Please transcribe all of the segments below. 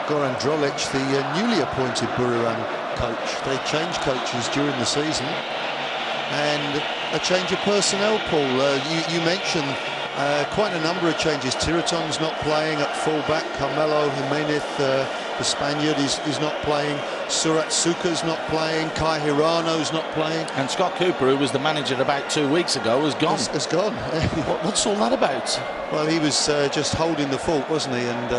Goran Drolic, the newly appointed Buriram coach. They changed coaches during the season, and a change of personnel, Paul. You mentioned quite a number of changes. Tiraton's not playing at fullback. Carmelo Jimenez, the Spaniard, is not playing. Surat Suka's not playing. Kai Hirano's not playing. And Scott Cooper, who was the manager about 2 weeks ago, has gone. Has gone. What's all that about? Well, he was just holding the fort, wasn't he? And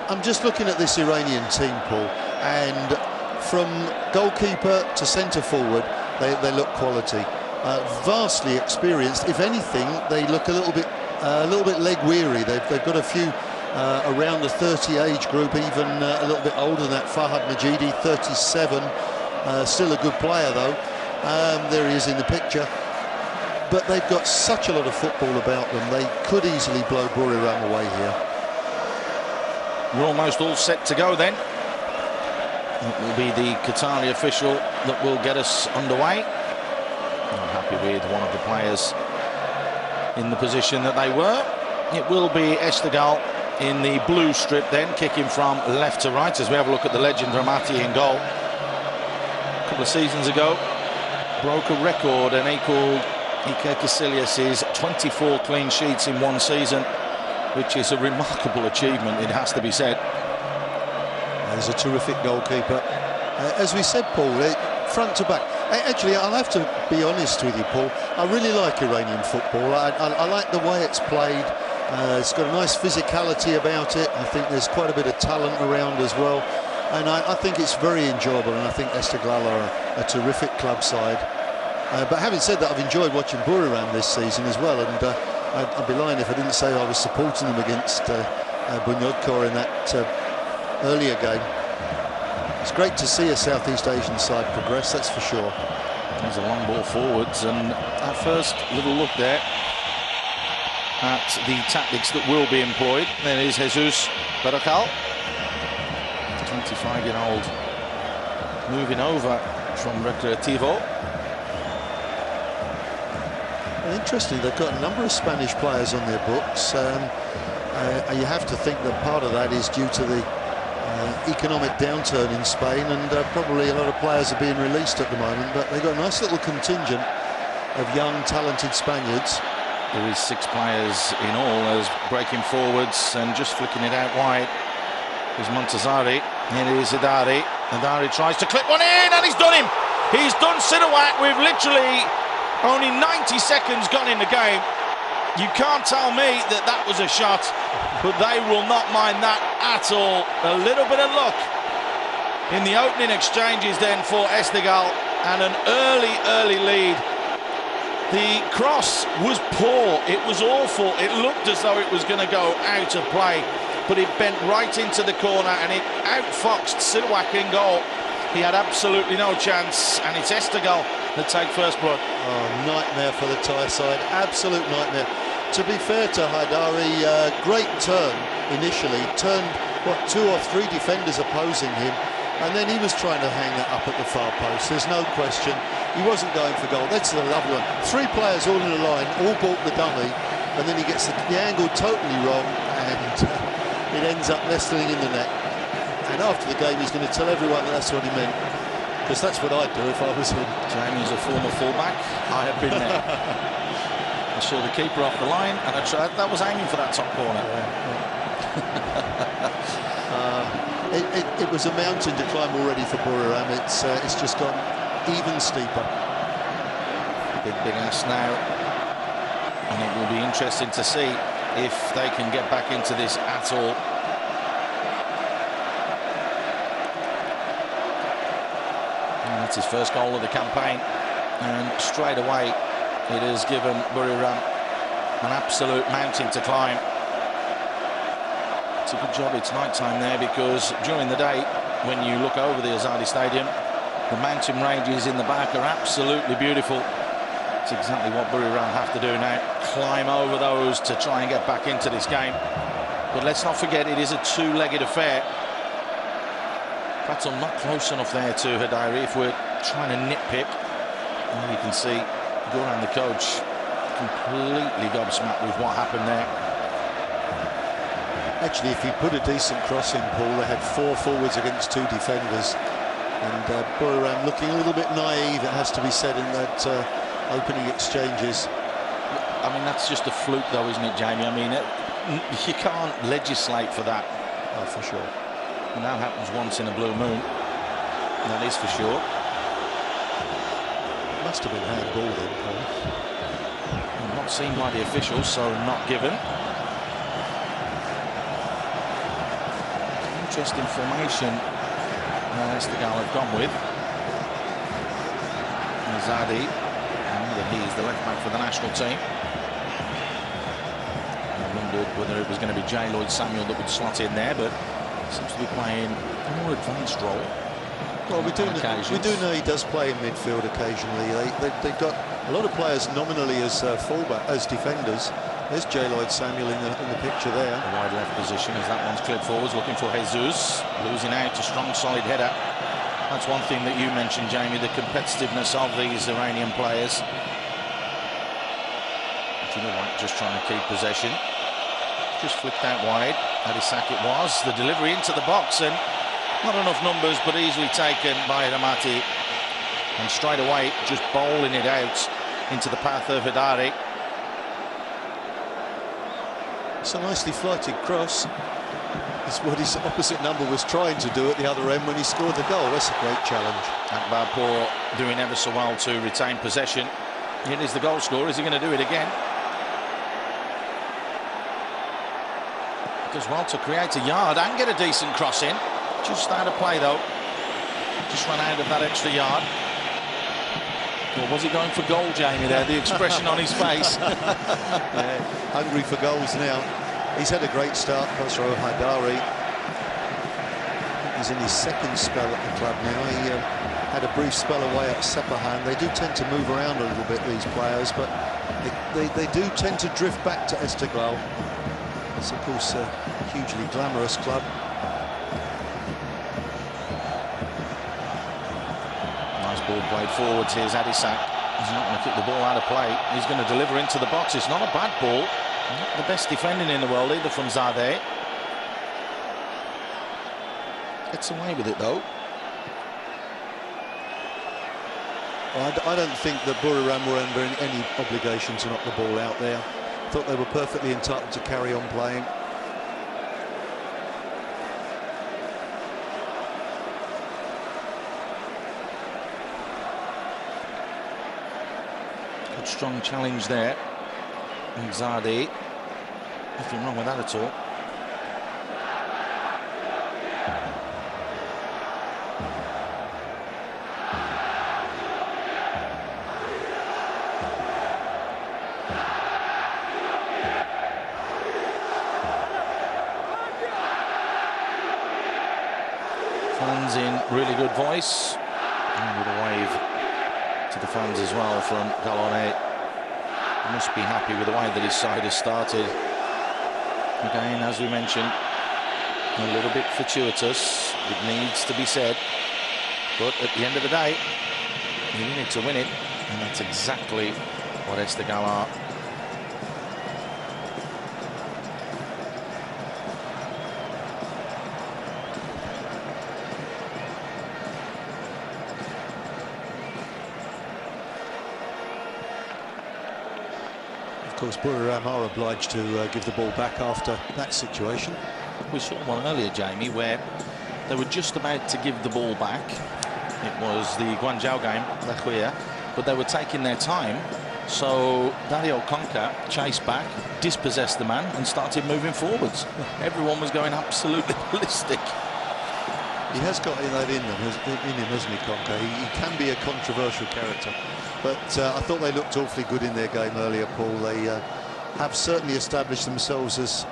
I'm just looking at this Iranian team, Paul, and from goalkeeper to centre forward, they look quality. Vastly experienced. If anything, they look a little bit leg weary. They've got a few around the 30 age group, even a little bit older than that. Fahad Majidi, 37, still a good player though. There he is in the picture. But they've got such a lot of football about them. They could easily blow Buriram away here. We're almost all set to go then. It will be the Qatari official that will get us underway. I'm happy with one of the players in the position that they were. It will be Esteghlal in the blue strip then, kicking from left to right as we have a look at the legend Ramati in goal. A couple of seasons ago, broke a record, and he called Ike Casillas' 24 clean sheets in one season, which is a remarkable achievement, it has to be said. He's a terrific goalkeeper. As we said, Paul, front to back. Actually, I'll have to be honest with you, Paul. I really like Iranian football. I like the way it's played. It's got a nice physicality about it. I think there's quite a bit of talent around as well. And I think it's very enjoyable, and I think Esteghlal are a terrific club side. But having said that, I've enjoyed watching Buriram this season as well, and I'd be lying if I didn't say I was supporting them against Bunyodkor in that earlier game. It's great to see a Southeast Asian side progress, that's for sure. There's a long ball forwards, and our first little look there at the tactics that will be employed. There is Jesus Barakal, 25-year-old, moving over from Recreativo. Interesting, they've got a number of Spanish players on their books. You have to think that part of that is due to the economic downturn in Spain, and probably a lot of players are being released at the moment, but they've got a nice little contingent of young, talented Spaniards. There is 6 players in all, as breaking forwards and just flicking it out wide is Montazari. Here is Idari. Idari tries to clip one in, and he's done him. He's done Sidawak with literally only 90 seconds gone in the game. You can't tell me that that was a shot, but they will not mind that at all. A little bit of luck in the opening exchanges then for Esteghlal, and an early lead. The cross was poor, it was awful, it looked as though it was going to go out of play, but it bent right into the corner and it outfoxed Sidawak in goal. He had absolutely no chance, and it's Esteghlal that take first blood. Oh, nightmare for the Thai side, absolute nightmare. To be fair to Haidari, great turn initially, turned, 2 or 3 defenders opposing him, and then he was trying to hang it up at the far post, there's no question. He wasn't going for goal. That's a lovely one. 3 players all in a line, all bought the dummy, and then he gets the angle totally wrong, and it ends up nestling in the net. And after the game, he's going to tell everyone that that's what he meant, because that's what I'd do if I was him. Jamie's a former fullback. I have been there. I saw the keeper off the line, and I tried. That was aiming for that top corner. It was a mountain to climb already for Buriram. It's just gone even steeper. Big ask now, and it will be interesting to see if they can get back into this at all. And that's his first goal of the campaign, and straight away it has given Buriram an absolute mountain to climb. It's a good job it's night time there, because during the day, when you look over the Azadi Stadium, the mountain ranges in the back are absolutely beautiful. It's exactly what Buriram have to do now, climb over those to try and get back into this game. But let's not forget, it is a 2-legged affair. Perhaps I'm not close enough there to Haidari if we're trying to nitpick. And you can see Goran, the coach, completely gobsmacked with what happened there. Actually, if he put a decent cross in, Paul, they had 4 forwards against 2 defenders. And Buriram looking a little bit naive, it has to be said, in that opening exchanges. I mean, that's just a fluke, though, isn't it, Jamie? I mean, you can't legislate for that. Oh, for sure. And that happens once in a blue moon. That is for sure. Must have been handball then, Paul. Not seen by the officials, so not given. Interesting formation Esteghlal have gone with. Zadi, he's the left back for the national team. I wondered whether it was going to be J. Lloyd Samuel that would slot in there, but seems to be playing a more advanced role. Well, we do know he does play in midfield occasionally. They've got a lot of players nominally as fullback, as defenders. There's J. Lloyd Samuel in the picture there. A wide left position as that one's clipped forwards, looking for Jesus, losing out, a strong, solid header. That's one thing that you mentioned, Jamie, the competitiveness of these Iranian players. Just trying to keep possession. Just flicked out wide. Adisak it was. The delivery into the box, and not enough numbers, but easily taken by Ramati. And straight away, just bowling it out into the path of Hadari. It's a nicely flighted cross. It's what his opposite number was trying to do at the other end when he scored the goal. That's a great challenge. Akbarpour doing ever so well to retain possession. It is the goal scorer. Is he going to do it again? Does well to create a yard and get a decent cross in. Just out of play though. Just ran out of that extra yard. Or was he going for goal, Jamie, there? The expression on his face. Yeah, hungry for goals now. He's had a great start, Khosrow Hadari. He's in his 2nd spell at the club now. He had a brief spell away at Sepahan. They do tend to move around a little bit, these players, but they do tend to drift back to Esteghlal. It's, of course, a hugely glamorous club. Nice ball played forwards. Here's Adisak. He's not going to kick the ball out of play. He's going to deliver into the box. It's not a bad ball. Not the best defending in the world either from Zadeh. Gets away with it though. Well, I don't think that Buriram were under any obligation to knock the ball out there. Thought they were perfectly entitled to carry on playing. Good strong challenge there. And Zadeh, nothing wrong with that at all. Fans in really good voice, and with a wave to the fans as well from Galone. Must be happy with the way that his side has started. Again, as we mentioned, a little bit fortuitous. It needs to be said, but at the end of the day, you need to win it, and that's exactly what Esteghlal are. Of course, Buriram are obliged to give the ball back after that situation. We saw one earlier, Jamie, where they were just about to give the ball back. It was the Guangzhou game, Lehuia, but they were taking their time. So Dario Conca chased back, dispossessed the man, and started moving forwards. Everyone was going absolutely ballistic. He has got that in him, hasn't he, Conca? He can be a controversial character. But I thought they looked awfully good in their game earlier, Paul. They have certainly established themselves as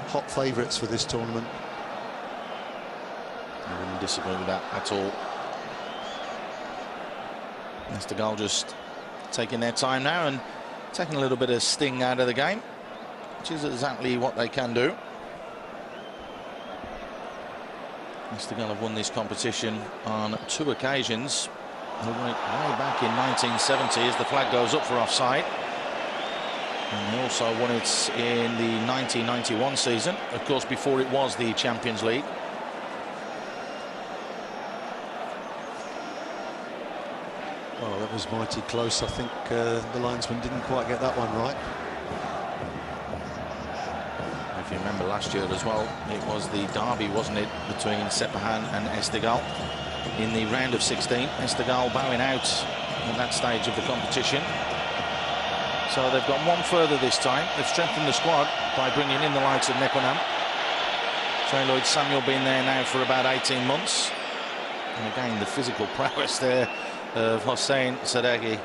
hot favourites for this tournament. I wouldn't disagree with that at all. Esteghlal just taking their time now and taking a little bit of sting out of the game, which is exactly what they can do. Esteghlal have won this competition on 2 occasions. Way back in 1970 as the flag goes up for offside. And he also won it in the 1991 season, of course, before it was the Champions League. Well, that was mighty close. I think the linesman didn't quite get that one right. If you remember last year as well, it was the derby, wasn't it, between Sepahan and Esteghlal in the round of 16. Esteghlal bowing out at that stage of the competition. So they've gone one further this time. They've strengthened the squad by bringing in the likes of Nekonam. Lloyd Samuel been there now for about 18 months. And again, the physical prowess there of Hossein Sadeghi,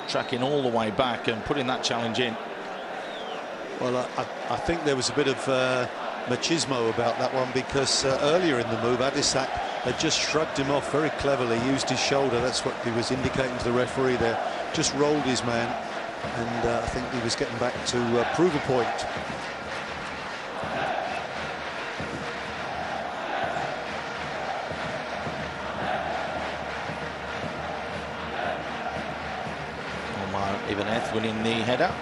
tracking all the way back and putting that challenge in. Well, I think there was a bit of machismo about that one, because earlier in the move, Adisak had just shrugged him off very cleverly, used his shoulder. That's what he was indicating to the referee there. Just rolled his man, and I think he was getting back to prove a point. Ivaneth winning the header.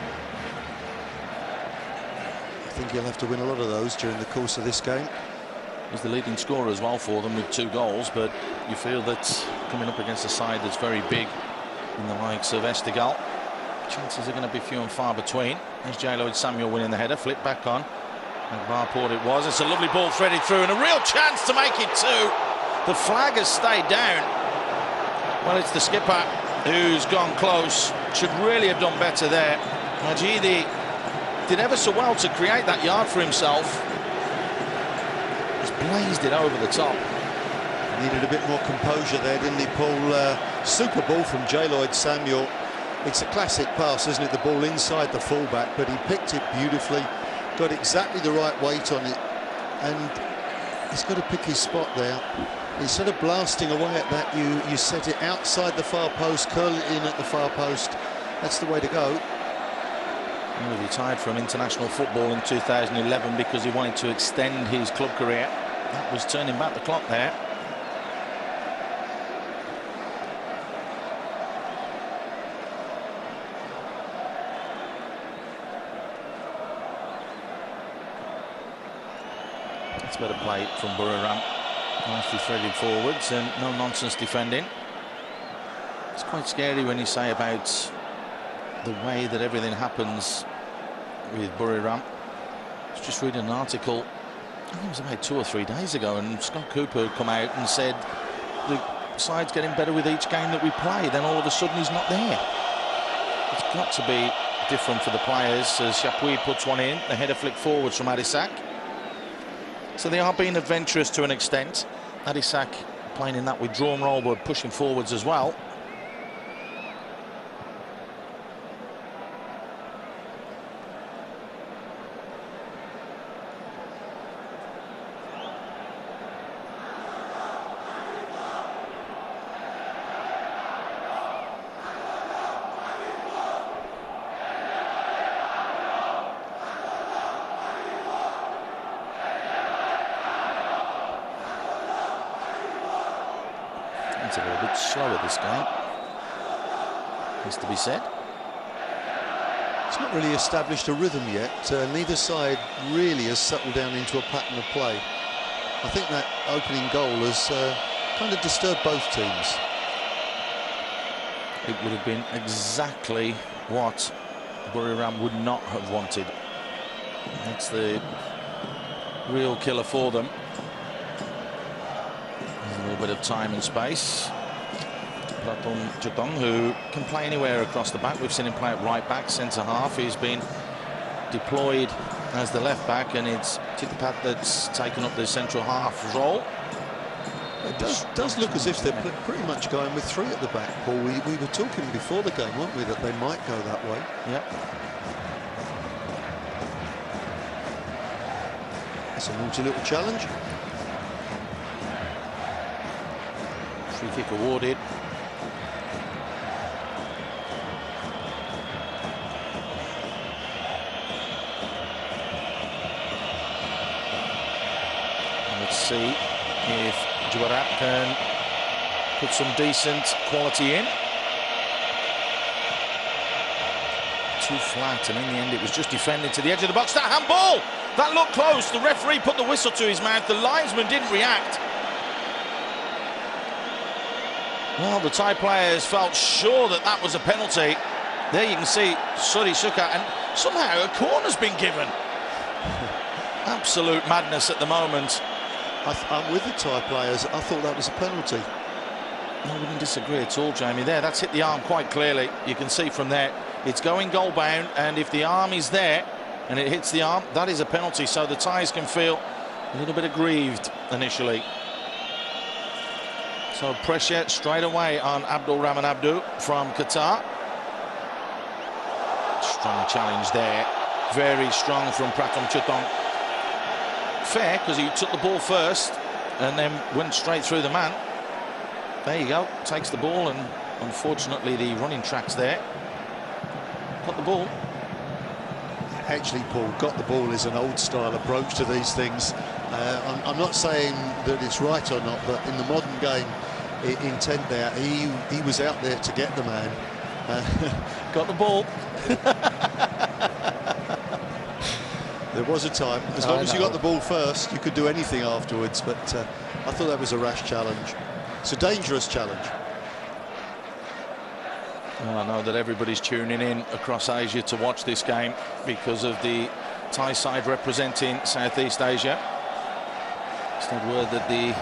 I think he'll have to win a lot of those during the course of this game. He's the leading scorer as well for them with 2 goals, but you feel that coming up against a side that's very big in the likes of Esteghlal, chances are going to be few and far between. There's Lloyd Samuel winning the header, flip back on. Akbarport it was. It's a lovely ball threaded through and a real chance to make it 2. The flag has stayed down. Well, it's the skipper who's gone close. Should really have done better there. Majidi did ever so well to create that yard for himself. Just blazed it over the top. Needed a bit more composure there, didn't he, Paul? Super ball from Lloyd Samuel. It's a classic pass, isn't it? The ball inside the fullback, but he picked it beautifully, got exactly the right weight on it, and he's got to pick his spot there. Instead of blasting away at that, you set it outside the far post, curl it in at the far post. That's the way to go. He retired from international football in 2011 because he wanted to extend his club career. That was turning back the clock there. It's better play from Buriram. Nicely threaded forwards and no nonsense defending. It's quite scary when you say about the way that everything happens with Buriram. I was just reading an article, I think it was about 2 or 3 days ago, and Scott Cooper had come out and said the side's getting better with each game that we play. Then all of a sudden he's not there. It's got to be different for the players as Chapuis puts one in. The header flick forwards from Adisak. So they are being adventurous to an extent. Adisak playing in that withdrawn role but pushing forwards as well. It's a little bit slower this game, has to be said. It's not really established a rhythm yet. Neither side really has settled down into a pattern of play. I think that opening goal has kind of disturbed both teams. It would have been exactly what Buriram would not have wanted. That's the real killer for them. A little bit of time and space. Platon Jatong, who can play anywhere across the back. We've seen him play at right back, centre half. He's been deployed as the left back, and it's Titipat that's taken up the central half role. It does look as if they're pretty much going with 3 at the back, Paul. We were talking before the game, weren't we, that they might go that way. Yep. That's a naughty little challenge. Free kick awarded. Let's see if Juarat can put some decent quality in. too flat, and in the end it was just defending to the edge of the box. That handball! That looked close. The referee put the whistle to his mouth. The linesman didn't react. Well, the Thai players felt sure that that was a penalty. There you can see Suri Suka, and somehow a corner's been given. Absolute madness at the moment. I'm with the Thai players. I thought that was a penalty. I wouldn't disagree at all, Jamie. There, that's hit the arm quite clearly. You can see from there, it's going goal bound, and if the arm is there and it hits the arm, that is a penalty. So the Thais can feel a little bit aggrieved initially. So pressure straight away on Abdul Rahman Abdu from Qatar. Strong challenge there. Very strong from Pratham Chutong. Fair, because he took the ball first and then went straight through the man. There you go. Takes the ball, and unfortunately the running track's there. Got the ball. Actually, Paul, got the ball is an old-style approach to these things. I'm not saying that it's right or not, but in the modern game, intent there, he was out there to get the man. Got the ball. There was a time, as long as you got the ball first, you could do anything afterwards, but I thought that was a rash challenge. It's a dangerous challenge. Well, I know that everybody's tuning in across Asia to watch this game because of the Thai side representing Southeast Asia. It's had word that the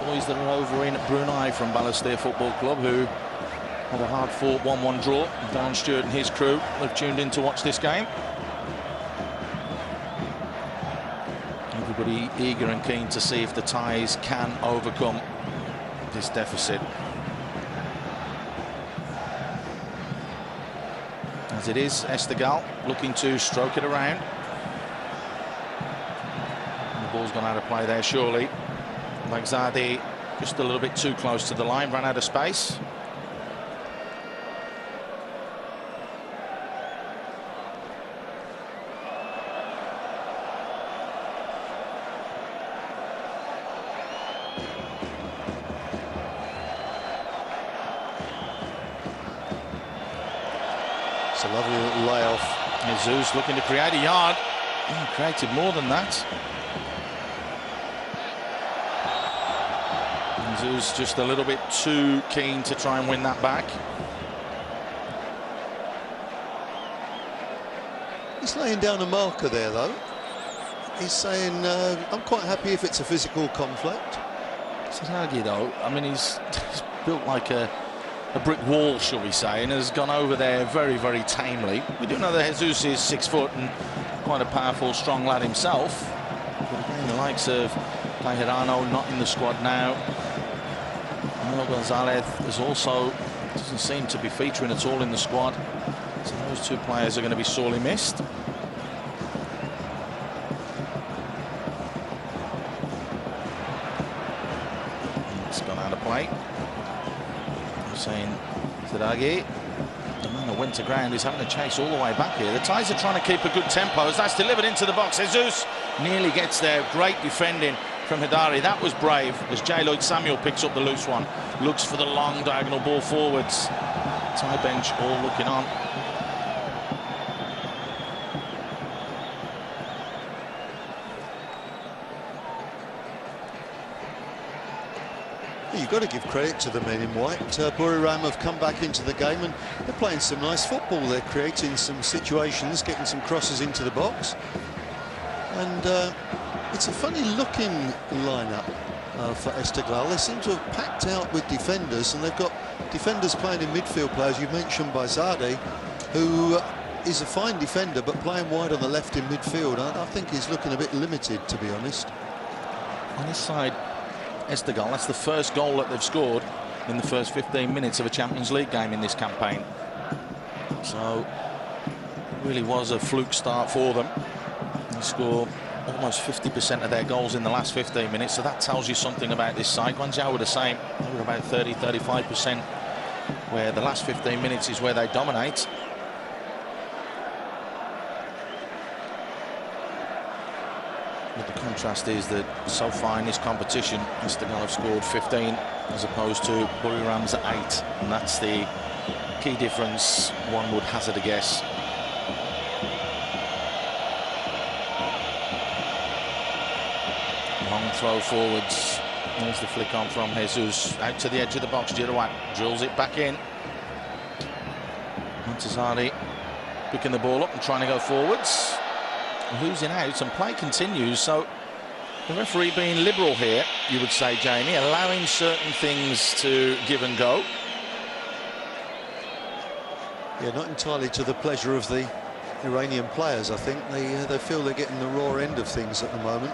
boys that are over in Brunei from Balestier Football Club, who had a hard-fought 1-1 draw, Dan Stewart and his crew have tuned in to watch this game. Everybody eager and keen to see if the Thais can overcome this deficit. As it is, Esteghlal looking to stroke it around. And the ball's gone out of play there, surely. Magzadi just a little bit too close to the line, ran out of space. It's a lovely little layoff. Jesus looking to create a yard. He created more than that. Jesus just a little bit too keen to try and win that back. He's laying down a marker there, though. He's saying, I'm quite happy if it's a physical conflict. Sasagi, though, I mean, he's built like a brick wall, shall we say, and has gone over there very, very tamely. We do know that Jesus is 6 foot and quite a powerful, strong lad himself. But again, the likes of Tahirano not in the squad now. Mel Gonzalez is also doesn't seem to be featuring at all in the squad. So those two players are going to be sorely missed. It's gone out of play. Saying Zidagi, the man that went to ground is having to chase all the way back here. The Thais are trying to keep a good tempo as that's delivered into the box. Jesus nearly gets there. Great defending from Hidari. That was brave as J. Lloyd Samuel picks up the loose one. Looks for the long diagonal ball forwards. Thai bench all looking on. You've got to give credit to the men in white. Buriram have come back into the game and they're playing some nice football. They're creating some situations, getting some crosses into the box. And it's a funny looking lineup for Esteghlal. They seem to have packed out with defenders, and they've got defenders playing in midfield players. You mentioned Baizadi, who is a fine defender, but playing wide on the left in midfield, I think he's looking a bit limited, to be honest. On this side, Esteghlal, that's the first goal that they've scored in the first 15 minutes of a Champions League game in this campaign. So it really was a fluke start for them. They scored almost 50% of their goals in the last 15 minutes, so that tells you something about this side. Guangzhou were the same. They were about 30-35%, where the last 15 minutes is where they dominate. But the contrast is that so far in this competition, Esteghlal have scored 15 as opposed to Buriram's 8, and that's the key difference one would hazard a guess. long throw forwards. There's the flick on from Jesus. Out to the edge of the box. Girouat drills it back in. Montazari picking the ball up and trying to go forwards. Losing out, and play continues. So the referee being liberal here, you would say, Jamie, allowing certain things to give and go. Yeah, not entirely to the pleasure of the Iranian players, I think. They feel they're getting the raw end of things at the moment.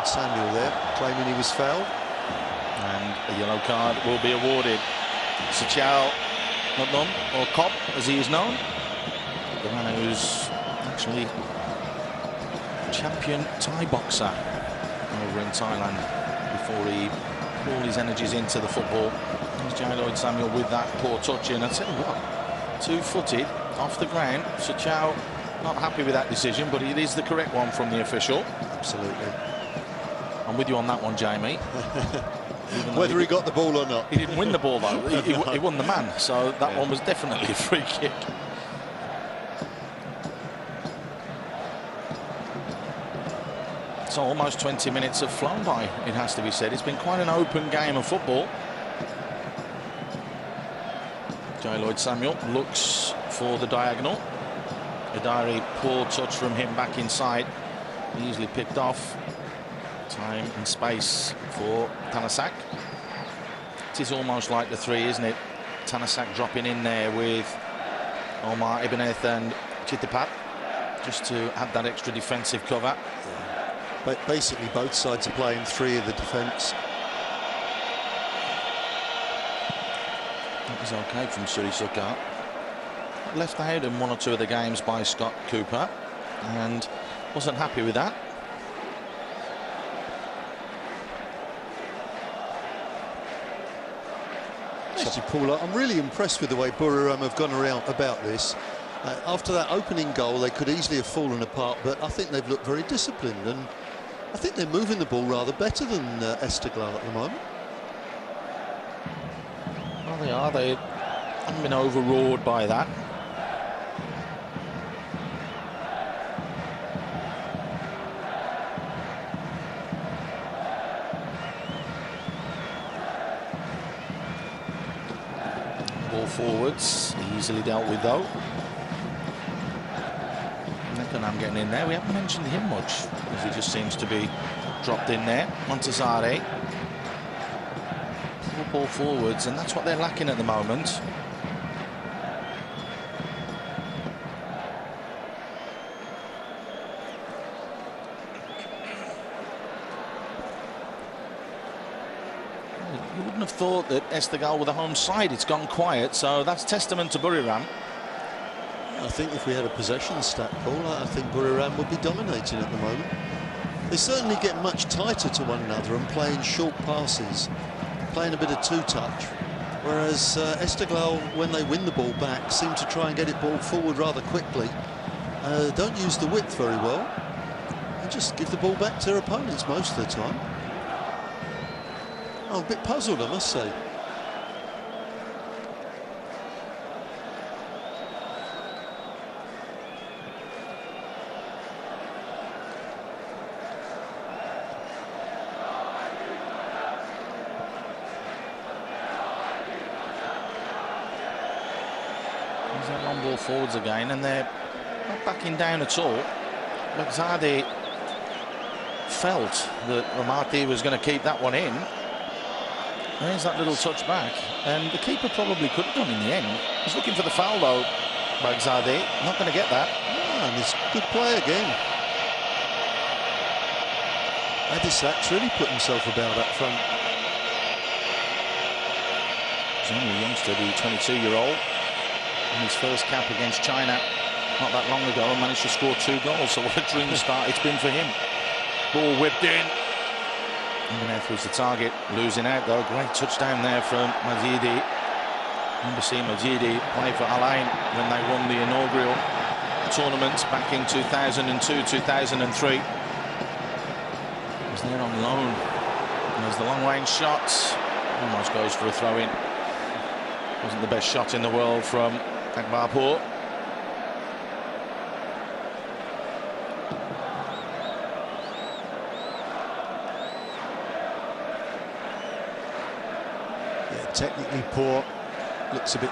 Samuel there, claiming he was fouled. And a yellow card will be awarded. Sichal Notnom, or Kop, as he is known. The man who's actually champion Thai boxer over in Thailand before he poured his energies into the football. There's Jai Samuel with that poor touch in. I tell you what, two-footed off the ground. Sichal not happy with that decision, but it is the correct one from the official. Absolutely. I'm with you on that one, Jamie. Whether he got the ball or not. He didn't win the ball, though. He won the man, so that one was definitely a free kick. So almost 20 minutes have flown by, it has to be said. It's been quite an open game of football. Jai Samuel looks for the diagonal. Adari, poor touch from him back inside. Easily picked off. Time and space for Tanasak. It is almost like the three, isn't it? Tanasak dropping in there with Omar Ibanez and Chitipat, just to have that extra defensive cover. But basically both sides are playing three of the defence. That was okay from Suri Sukar. Left out in one or two of the games by Scott Cooper, and wasn't happy with that. Actually, Paul, I'm really impressed with the way Buriram have gone around about this. After that opening goal, they could easily have fallen apart, but I think they've looked very disciplined, and I think they're moving the ball rather better than Esteghlal at the moment. Well, they are. They haven't been overawed by that. Ball forwards, easily dealt with though. Nekanam getting in there. We haven't mentioned him much, as he just seems to be dropped in there. Montazari. Ball forwards, and that's what they're lacking at the moment. You wouldn't have thought that Esteghlal were the home side. It's gone quiet, so that's testament to Buriram. I think if we had a possession stat, Paul, I think Buriram would be dominating at the moment. They certainly get much tighter to one another and playing short passes, playing a bit of two-touch, whereas Esteghlal, when they win the ball back, seem to try and get it ball forward rather quickly. Don't use the width very well, and just give the ball back to their opponents most of the time. I'm a bit puzzled, I must say. That long ball forwards again, and they're not backing down at all. Baghdadi felt that Ramati was going to keep that one in. There's that little touch back, and the keeper probably could have done in the end. He's looking for the foul though, Baghdadi. Not going to get that. And it's good play again. Adisak's really put himself about up front. He's only a youngster, the 22-year-old. In his first cap against China not that long ago, and managed to score 2 goals. So what a dream start it's been for him. Ball whipped in. Ibanez was the target, losing out though. Great touchdown there from Majidi. Remember seeing Majidi play for Al Ain when they won the inaugural tournament back in 2002-2003. He was there on loan. And there's the long-range shot. Almost goes for a throw-in. Wasn't the best shot in the world from Akbarpur. Technically poor, looks a bit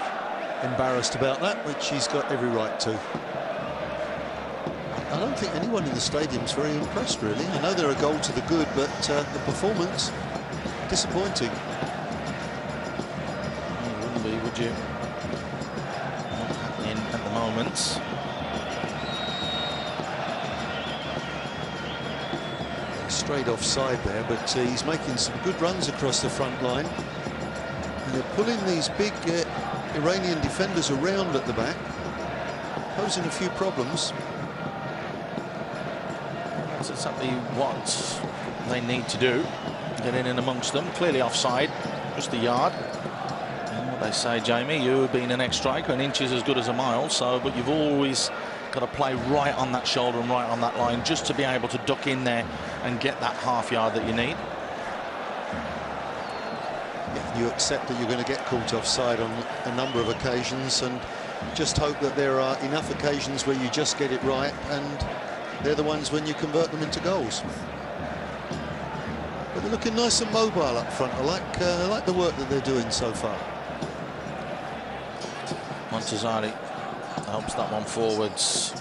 embarrassed about that, which he's got every right to. I don't think anyone in the stadium's very impressed, really. I know they're a goal to the good, but the performance, disappointing. You wouldn't be, would you? Not happening at the moment. Straight offside there, but he's making some good runs across the front line. And they're pulling these big Iranian defenders around at the back, posing a few problems. That's exactly what they need to do. Get in and amongst them. Clearly offside, just a yard. And what they say, Jamie, you've been an ex-striker, an inch is as good as a mile, so, but you've always got to play right on that shoulder and right on that line just to be able to duck in there and get that half yard that you need. Yeah, you accept that you're going to get caught offside on a number of occasions, and just hope that there are enough occasions where you just get it right, and they're the ones when you convert them into goals. But they're looking nice and mobile up front. I like the work that they're doing so far. Montazari helps that one forwards.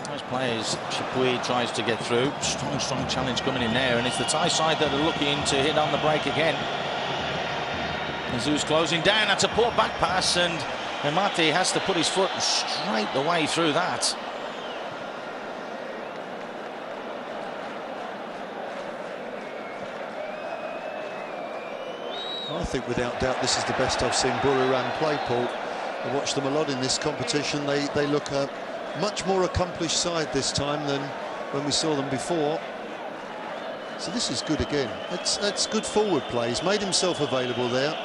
Those players, Chapuis tries to get through. Strong challenge coming in there, and it's the Thai side that are looking to hit on the break again. Jesus closing down. That's a poor back pass, and Mate has to put his foot straight the way through that. I think without doubt this is the best I've seen Buriram play, Paul. I watched them a lot in this competition. They look a much more accomplished side this time than when we saw them before. So this is good again. That's good forward play. He's made himself available there.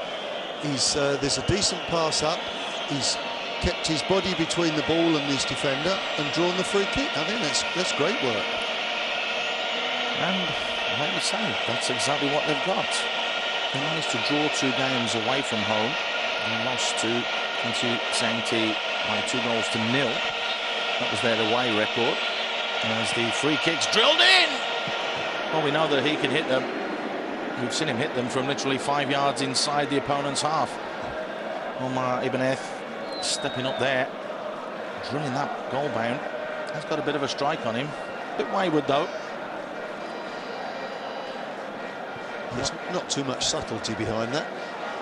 There's a decent pass up. He's kept his body between the ball and his defender and drawn the free kick. I think that's great work. And like you say, that's exactly what they've got. They managed to draw 2 games away from home and lost to Sainti by 2-0. That was their away record. As the free kicks drilled in. Well, we know that he can hit them. We've seen him hit them from literally 5 yards inside the opponent's half. Omar Ibanez stepping up there, drilling that goal bound. Has got a bit of a strike on him. A bit wayward though. There's not too much subtlety behind that.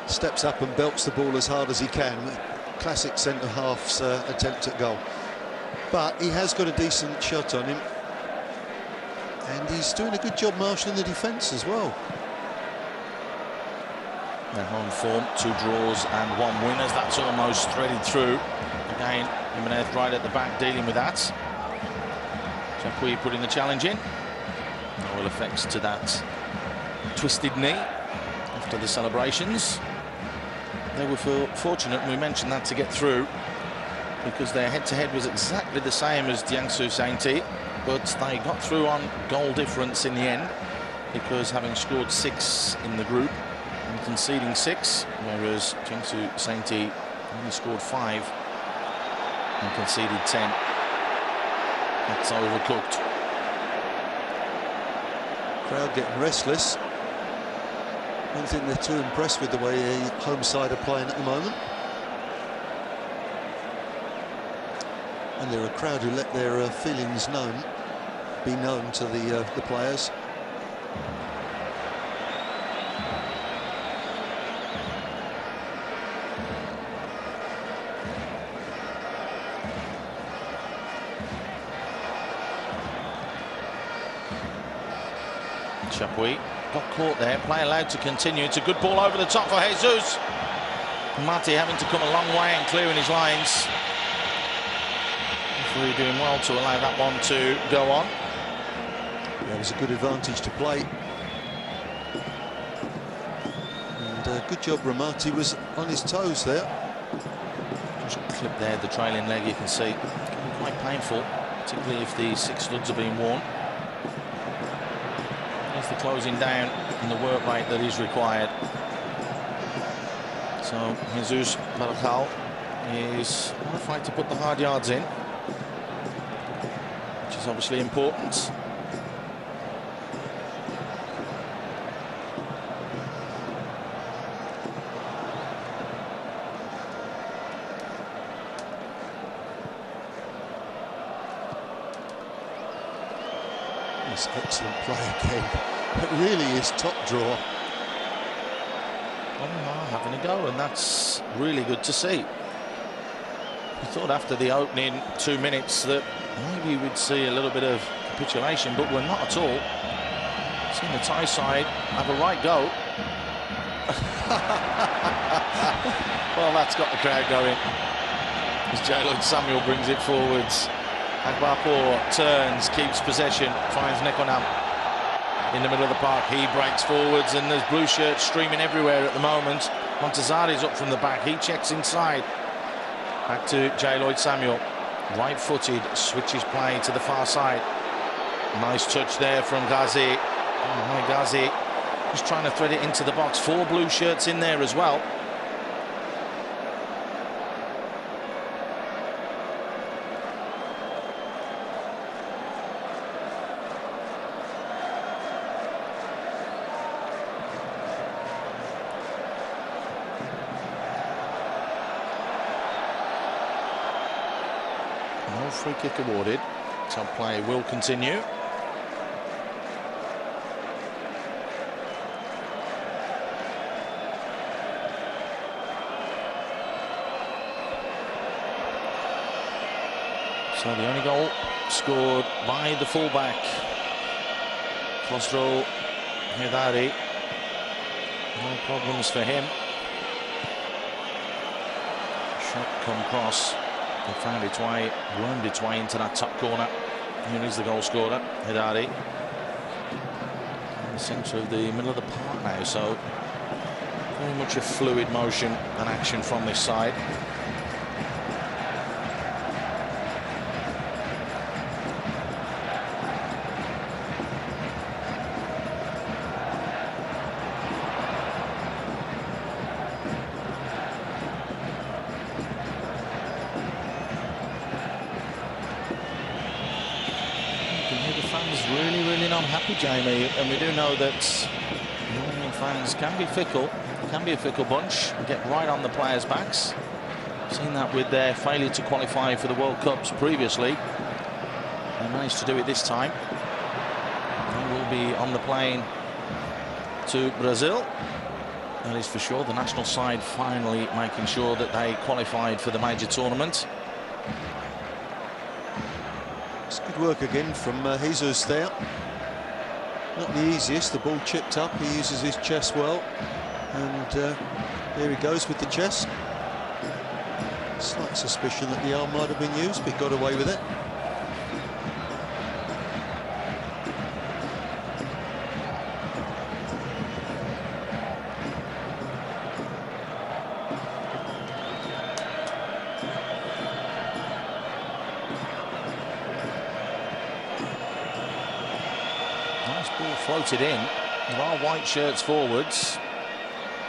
Steps up and belts the ball as hard as he can. Classic centre-half's attempt at goal. But he has got a decent shot on him. And he's doing a good job marshalling the defence as well. Their home form, 2 draws and 1 win, as that's almost threaded through. Again, Jimenez right at the back dealing with that. Chapuis putting the challenge in. No ill effects to that twisted knee after the celebrations. They were fortunate, and we mentioned that, to get through, because their head-to-head was exactly the same as Jiangsu Sainti, but they got through on goal difference in the end, because having scored 6 in the group and conceding 6, whereas Jiangsu Sainti only scored 5 and conceded 10. That's overcooked. Crowd getting restless. I don't think they're too impressed with the way the home side are playing at the moment. And they're a crowd who let their feelings be known to the players. Chapuis got caught there, play allowed to continue. It's a good ball over the top for Jesus. Mate having to come a long way and clearing his lines. Referee doing well to allow that one to go on. Yeah, it was a good advantage to play. And good job, Ramati was on his toes there. Just clip there, the trailing leg, you can see. Quite painful, particularly if the 6 studs are being worn. There's the closing down and the work rate that is required. So Jesus Esteghlal is qualified to put the hard yards in, which is obviously important. It's excellent play again. It really is top draw. Having a go, and that's really good to see. We thought after the opening 2 minutes that maybe we'd see a little bit of capitulation, but we're not at all. Seen the Thai side have a right go. Well, that's got the crowd going. As Jalen Samuel brings it forwards. Akbarpour turns, keeps possession, finds Nekonam in the middle of the park. He breaks forwards, and there's blue shirts streaming everywhere at the moment. Montazari's up from the back. He checks inside. Back to J. Lloyd Samuel. Right-footed, switches play to the far side. Nice touch there from Ghazi. Oh my, Ghazi just trying to thread it into the box. 4 blue shirts in there as well. No free kick awarded. Top play will continue. So the only goal scored by the fullback, Khosrow Haidari. No problems for him. Shot come cross. It found its way, wormed its way into that top corner. Here is the goal scorer, Haidari. In the centre of the middle of the park now, so very much a fluid motion and action from this side. Really not happy, Jamie, and we do know that Iranian fans can be fickle, can be a fickle bunch, get right on the players' backs. Seen that with their failure to qualify for the World Cups previously. They managed to do it this time. They will be on the plane to Brazil. That is for sure. The national side finally making sure that they qualified for the major tournament. Good work again from Jesus there. Not the easiest. The ball chipped up. He uses his chest well, and there he goes with the chest. Slight suspicion that the arm might have been used, but he got away with it. Ball floated in. There are white shirts forwards.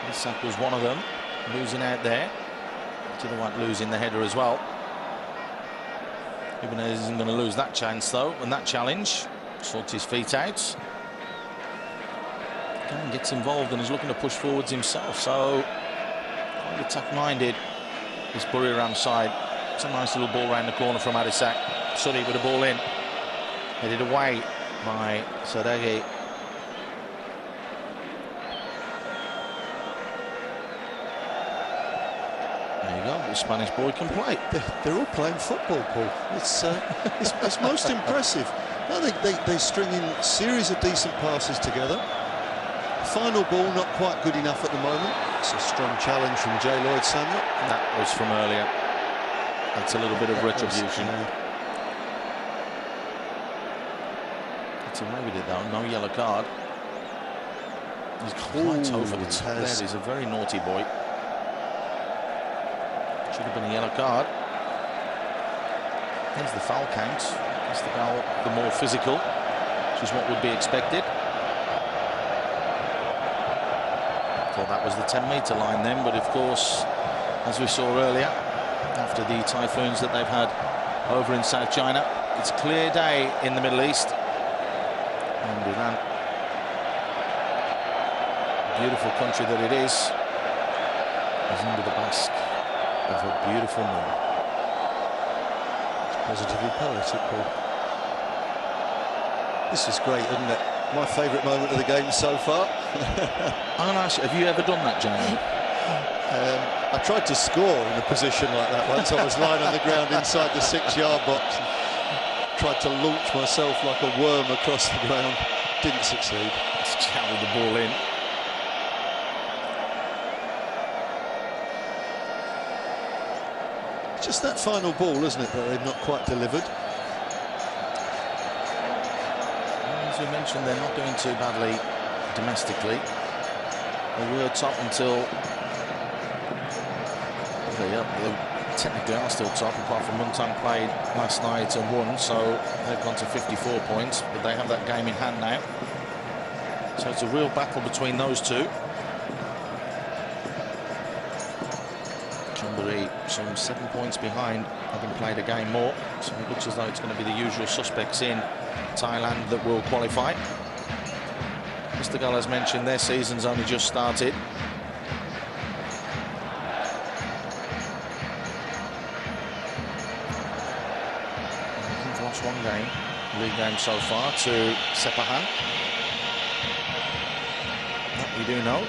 Isak was one of them, losing out there. Chilwell losing the header as well. Ibanez isn't going to lose that chance though, and that challenge. Sorts his feet out. Again, gets involved and is looking to push forwards himself. So quite attack-minded this Buriram side. It's a nice little ball round the corner from Adisak. Sully with the ball in, headed away by Sadeghi. There you go, the Spanish boy can play. They're all playing football, Paul. It's most impressive. I think they string in a series of decent passes together. Final ball not quite good enough at the moment. It's a strong challenge from J. Lloyd Samuel. That was from earlier. That's a little bit of retribution. Away with it though, no yellow card. He's quite over the top there. He's a very naughty boy. Should have been a yellow card. There's the foul count. That's the goal, the more physical, which is what would be expected. Thought that was the 10-metre line then, but of course, as we saw earlier, after the typhoons that they've had over in South China, it's a clear day in the Middle East. And Iran, beautiful country that it is under the basque of a beautiful moon. It's positively poetic, Paul. This is great, isn't it? My favourite moment of the game so far. I'm going to ask you, have you ever done that, Jamie? I tried to score in a position like that once. I was lying on the ground inside the 6-yard box. Tried to launch myself like a worm across the ground. Didn't succeed. Just channeled the ball in. Just that final ball, isn't it, that they've not quite delivered. As we mentioned, they're not doing too badly domestically. They were top until they technically are still top, apart from one time played last night and won, so they've gone to 54 points, but they have that game in hand now. So it's a real battle between those two. Chonburi, some 7 points behind, having played a game more, so it looks as though it's going to be the usual suspects in Thailand that will qualify. Esteghlal, as mentioned, their season's only just started. They've lost one game, league game so far, to Sepahan. That we do know.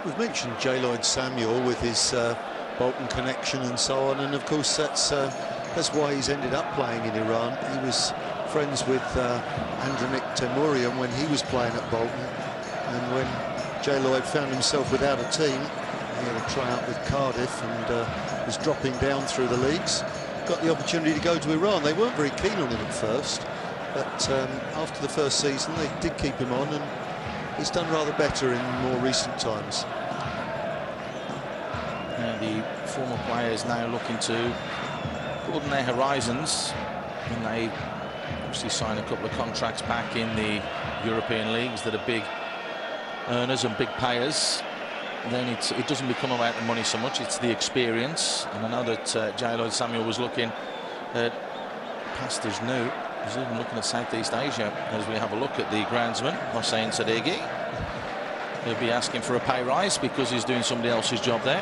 We've mentioned J. Lloyd Samuel with his Bolton connection and so on, and of course that's why he's ended up playing in Iran. He was friends with Andranik Temurian when he was playing at Bolton, and when J. Lloyd found himself without a team, he had a tryout with Cardiff and was dropping down through the leagues. Got the opportunity to go to Iran. They weren't very keen on him at first, but after the first season they did keep him on, and he's done rather better in more recent times. The former players now looking to broaden their horizons, and they obviously sign a couple of contracts back in the European leagues that are big earners and big payers. Then it doesn't become about the money so much, it's the experience. And I know that J. Lloyd Samuel was looking at past his new. He's even looking at Southeast Asia as we have a look at the groundsman, Hossein Sadeghi. He'll be asking for a pay rise because he's doing somebody else's job there.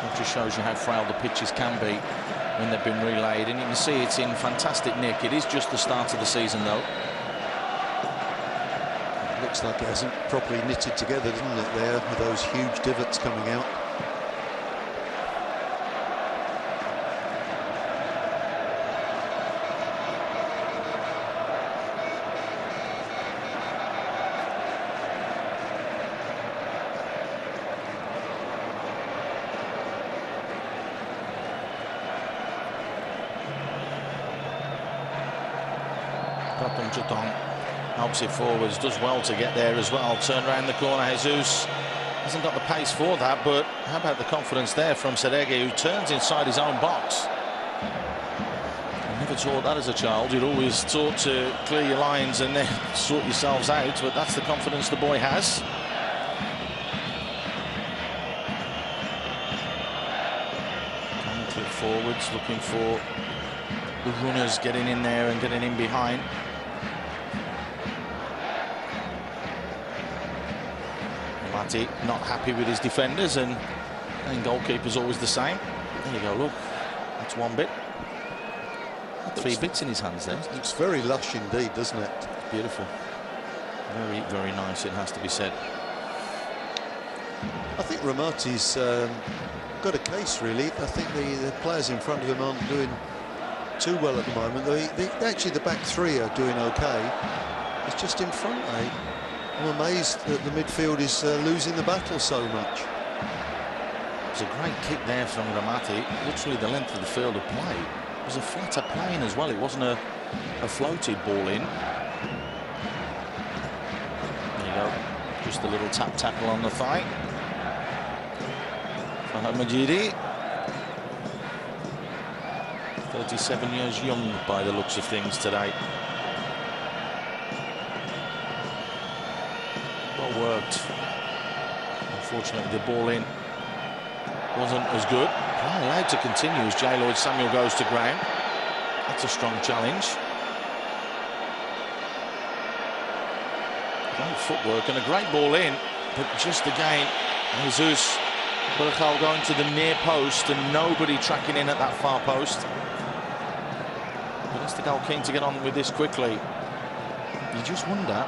It just shows you how frail the pitches can be when they've been relayed, and you can see it's in fantastic nick. It is just the start of the season though. It looks like it hasn't properly knitted together, doesn't it, there, with those huge divots coming out. Helps it forwards, does well to get there as well. Turn around the corner, Jesus hasn't got the pace for that, but how about the confidence there from Sadeghi, who turns inside his own box. I never taught that as a child. You'd always taught to clear your lines and then sort yourselves out, but that's the confidence the boy has. And clip forwards, looking for the runners getting in there and getting in behind. Not happy with his defenders, and goalkeeper's always the same. There you go, look, that's one bit. 3 bits in his hands there. It's very lush indeed, doesn't it? Beautiful. Very, very nice, it has to be said. I think Ramati's got a case, really. I think the players in front of him aren't doing too well at the moment. Actually, the back three are doing OK. It's just in front, eh? I'm amazed that the midfield is losing the battle so much. It's a great kick there from Ramati, literally the length of the field of play. It was a flatter plane as well, it wasn't a floated ball in. There you go, just a little tap tackle on the thigh. Fahad Majidi, 37 years young by the looks of things today. Worked. Unfortunately, the ball in wasn't as good. Play allowed to continue as J. Lloyd Samuel goes to ground. That's a strong challenge. Great footwork and a great ball in, but just again, Jesus Esteghlal going to the near post and nobody tracking in at that far post. But Esteghlal keen to get on with this quickly. You just wonder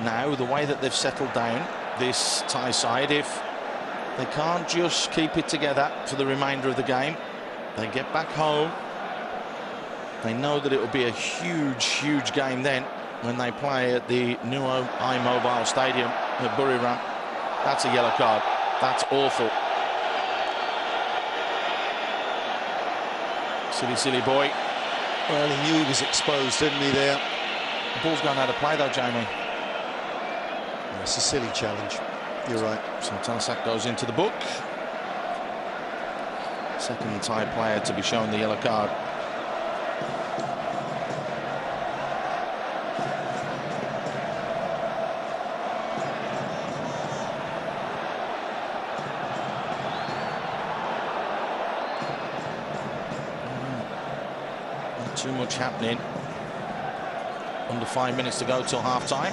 now, the way that they've settled down, this Thai side, if they can't just keep it together for the remainder of the game, they get back home, they know that it will be a huge game then when they play at the new iMobile Stadium at Buriram. That's a yellow card. That's awful. Silly boy. Well, he knew he was exposed, didn't he, there? The ball's gone out of play though, Jamie. It's a silly challenge. You're right. So Tanasak goes into the book. Second Thai player to be shown the yellow card. Not too much happening. Under 5 minutes to go till half-time.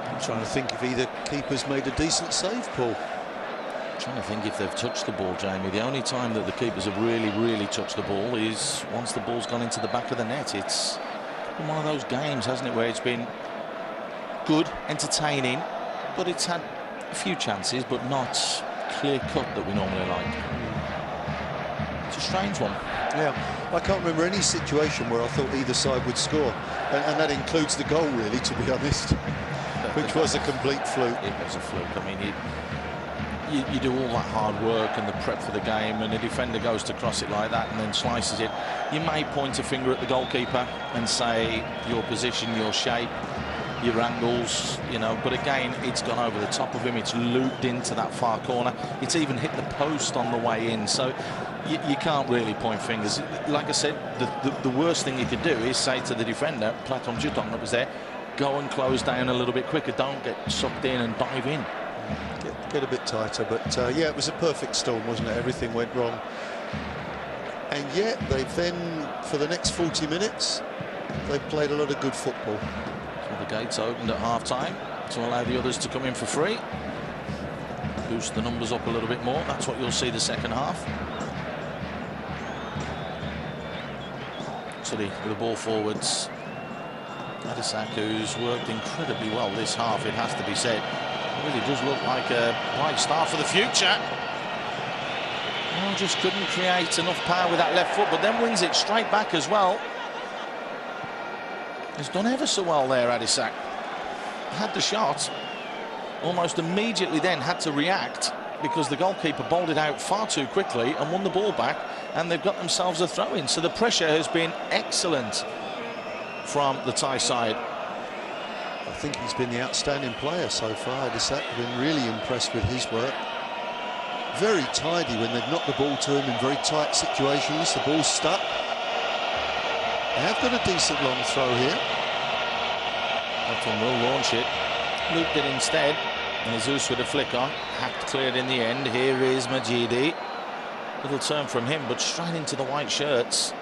I'm trying to think if either keeper's made a decent save, Paul. I'm trying to think if they've touched the ball, Jamie. The only time that the keepers have really touched the ball is once the ball's gone into the back of the net. It's been one of those games, hasn't it, where it's been good, entertaining, but it's had a few chances, but not clear-cut that we normally like. It's a strange one. Yeah, I can't remember any situation where I thought either side would score, and that includes the goal, really, to be honest, which was a complete fluke. It was a fluke. I mean, you do all that hard work and the prep for the game, and the defender goes to cross it like that and then slices it. You may point a finger at the goalkeeper and say your position, your shape, your angles, you know, but again, it's gone over the top of him. It's looped into that far corner. It's even hit the post on the way in. So you can't really point fingers. Like I said, the worst thing you could do is say to the defender, Platon Jutong that was there, go and close down a little bit quicker. Don't get sucked in and dive in. Get a bit tighter, but yeah, it was a perfect storm, wasn't it? Everything went wrong. And yet they've then, for the next 40 minutes, they've played a lot of good football. So the gates opened at half-time to allow the others to come in for free. Boost the numbers up a little bit more. That's what you'll see the second half. So with the ball forwards, Adisak, who's worked incredibly well this half, it has to be said. It really does look like a bright start for the future. Well, just couldn't create enough power with that left foot, but then wins it straight back as well. He's done ever so well there, Adisak. Had the shot, almost immediately then had to react because the goalkeeper bowled it out far too quickly and won the ball back, and they've got themselves a throw-in. So the pressure has been excellent from the Thai side. I think he's been the outstanding player so far. Adisak, been really impressed with his work. Very tidy when they've knocked the ball to him in very tight situations. The ball's stuck. They have got a decent long throw here. That one will launch it. Looped it instead. And Jesus with a flicker. Hacked cleared in the end. Here is Majidi. Little turn from him, but straight into the white shirts.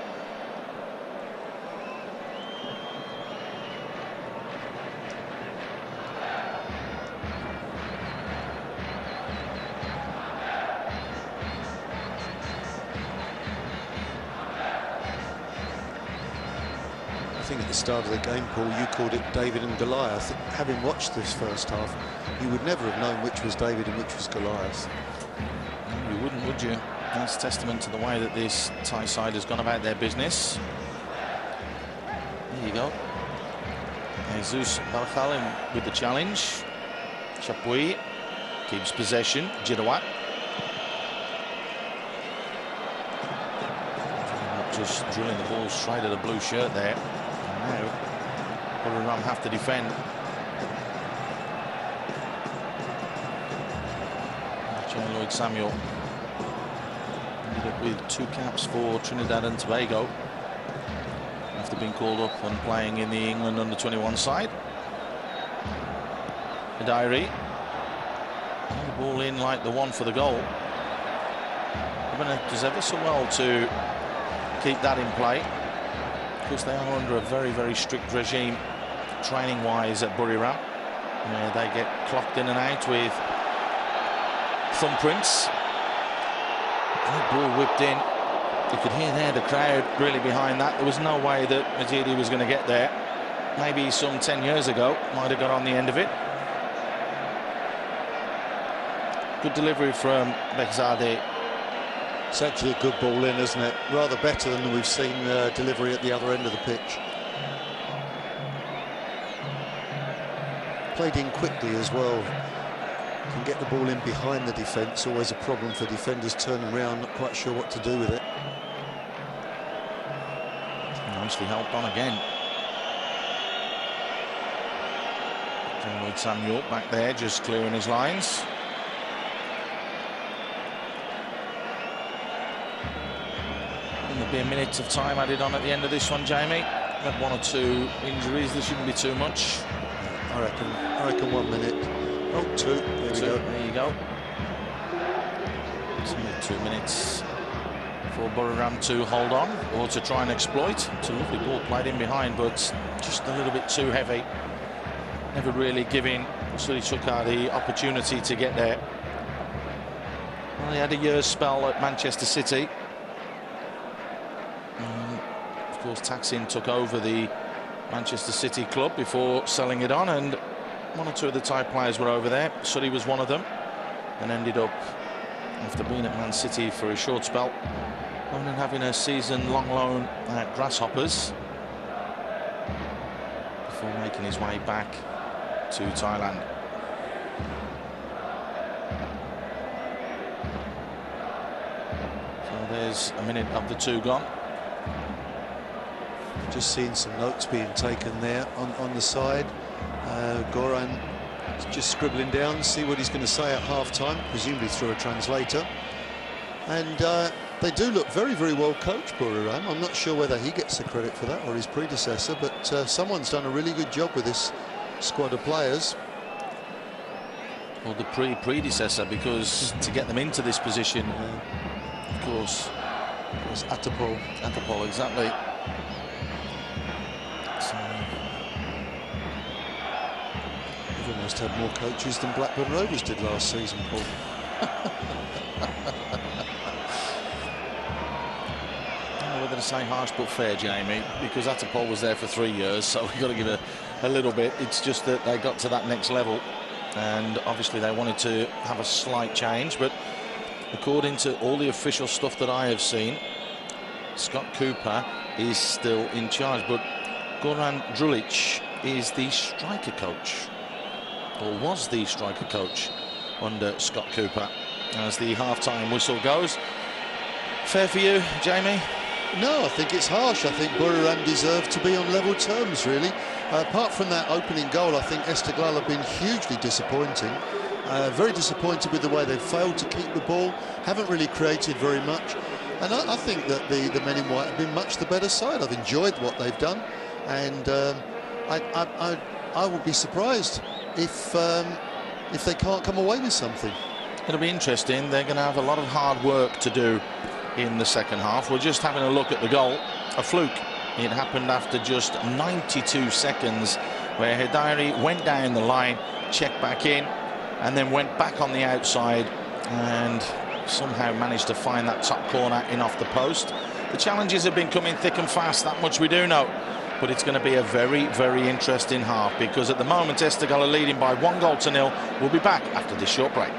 I think at the start of the game, Paul, you called it David and Goliath. Having watched this first half, you would never have known which was David and which was Goliath. You wouldn't, would you? That's testament to the way that this Thai side has gone about their business. There you go. Jesus Esteghlal with the challenge. Chapuis keeps possession. Jirawat. Just drilling the ball straight at a blue shirt there. And now Buriram have to defend. John Lloyd Samuel ended up with 2 caps for Trinidad and Tobago after being called up and playing in the England under-21 side. Hidayri. The ball in like the one for the goal. Does ever so well to keep that in play. because they are under a very, very strict regime training-wise at Buriram, where they get clocked in and out with thumbprints. Great ball whipped in. You could hear there the crowd really behind that. There was no way that Majidi was going to get there. Maybe some 10 years ago might have got on the end of it. Good delivery from Behzadi. It's actually a good ball in, isn't it? Rather better than we've seen delivery at the other end of the pitch. Played in quickly as well. Can get the ball in behind the defence. Always a problem for defenders turning around, not quite sure what to do with it. Nicely helped on again. With Samuel back there, just clearing his lines. There'll be a minute of time added on at the end of this one, Jamie. Had 1 or 2 injuries. There shouldn't be too much. I reckon 1 minute. Oh, 2. There we go. There you go. So 2 minutes for Buriram to hold on or to try and exploit. It's a lovely ball played in behind, but just a little bit too heavy. Never really giving Suri Chukar the opportunity to get there. Well, he had a year's spell at Manchester City. Of course, Taksin took over the Manchester City club before selling it on, and 1 or 2 of the Thai players were over there. Suri was one of them, and ended up, after being at Man City for a short spell, going and having a season-long loan at Grasshoppers before making his way back to Thailand. So there's a minute of the 2 gone. Just seeing some notes being taken there on the side. Goran just scribbling down, see what he's going to say at half-time, presumably through a translator. And they do look very, very well coached, Buriram. I'm not sure whether he gets the credit for that or his predecessor, but someone's done a really good job with this squad of players. Well, the predecessor, because to get them into this position, of course, it was Atapol. Atapol, exactly. So You've almost had more coaches than Blackburn Rovers did last season, Paul. Whether to say harsh but fair, Jamie, because Atapol was there for 3 years, so we've got to give it a little bit. It's just that they got to that next level, and obviously they wanted to have a slight change, but according to all the official stuff that I have seen, Scott Cooper is still in charge, but Goran Drulic is the striker coach, or was the striker coach under Scott Cooper, as the half-time whistle goes. Fair for you, Jamie? No, I think it's harsh. I think Buriram deserved to be on level terms, really. Apart from that opening goal, I think Esteghlal have been hugely disappointing. Very disappointed with the way they've failed to keep the ball, haven't really created very much. And I think that the men in white have been much the better side. I've enjoyed what they've done, and I would be surprised if they can't come away with something. It'll be interesting. They're going to have a lot of hard work to do in the second half. We're just having a look at the goal. A fluke. It happened after just 92 seconds, where Hidari went down the line, checked back in, and then went back on the outside and somehow managed to find that top corner in off the post. The challenges have been coming thick and fast, that much we do know. But it's going to be a very, very interesting half, because at the moment Esteghlal are leading by 1-0. We'll be back after this short break.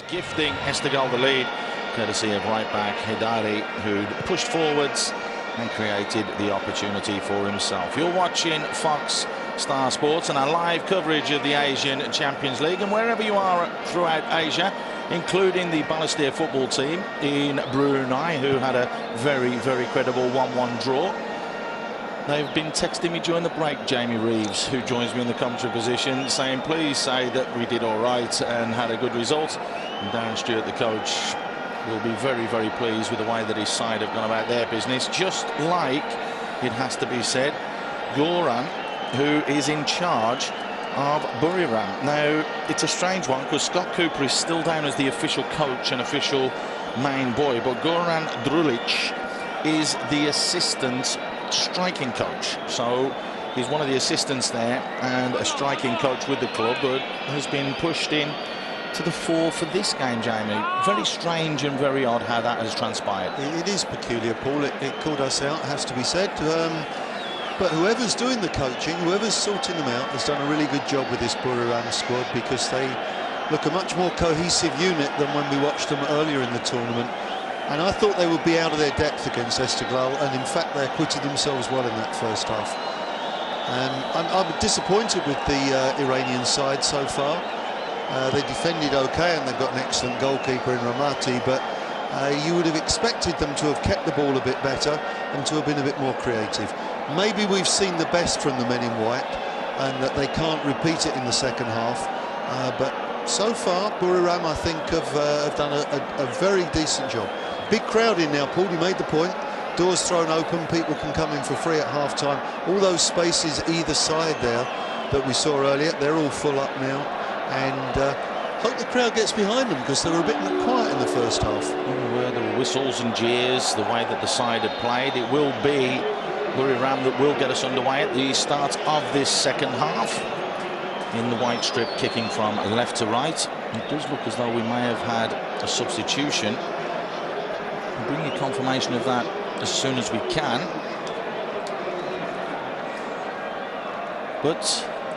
Gifting Esteghlal the lead, courtesy of right back Hidari, who'd pushed forwards and created the opportunity for himself. You're watching Fox Star Sports and our live coverage of the Asian Champions League, and wherever you are throughout Asia, including the Balestier football team in Brunei, who had a very, very credible 1-1 draw. They've been texting me during the break, Jamie Reeves, who joins me in the commentary position, saying please say that we did all right and had a good result. And Darren Stewart, the coach, will be very, very pleased with the way that his side have gone about their business. Just like, it has to be said, Goran, who is in charge of Buriram. Now, it's a strange one, because Scott Cooper is still down as the official coach and official main boy, but Goran Drulic is the assistant striking coach. So he's one of the assistants there and a striking coach with the club, but has been pushed in to the fore for this game, Jamie. Very strange and very odd how that has transpired. It is peculiar, Paul. It called us out, has to be said. But whoever's doing the coaching, whoever's sorting them out, has done a really good job with this Buriram squad, because they look a much more cohesive unit than when we watched them earlier in the tournament. And I thought they would be out of their depth against Esteghlal, and in fact they acquitted themselves well in that first half. I'm disappointed with the Iranian side so far. They defended okay, and they've got an excellent goalkeeper in Ramati, but you would have expected them to have kept the ball a bit better and to have been a bit more creative. Maybe we've seen the best from the men in white, and that they can't repeat it in the second half. But so far, Buriram, I think, have done a very decent job. Big crowd in now, Paul. You made the point. Doors thrown open, people can come in for free at half-time. All those spaces either side there that we saw earlier, they're all full up now. And hope the crowd gets behind them, because they were a bit quiet in the first half. Where there were whistles and jeers, the way that the side had played, it will be Buriram that will get us underway at the start of this second half. In the white strip, kicking from left to right. It does look as though we may have had a substitution. We'll bring you confirmation of that as soon as we can. But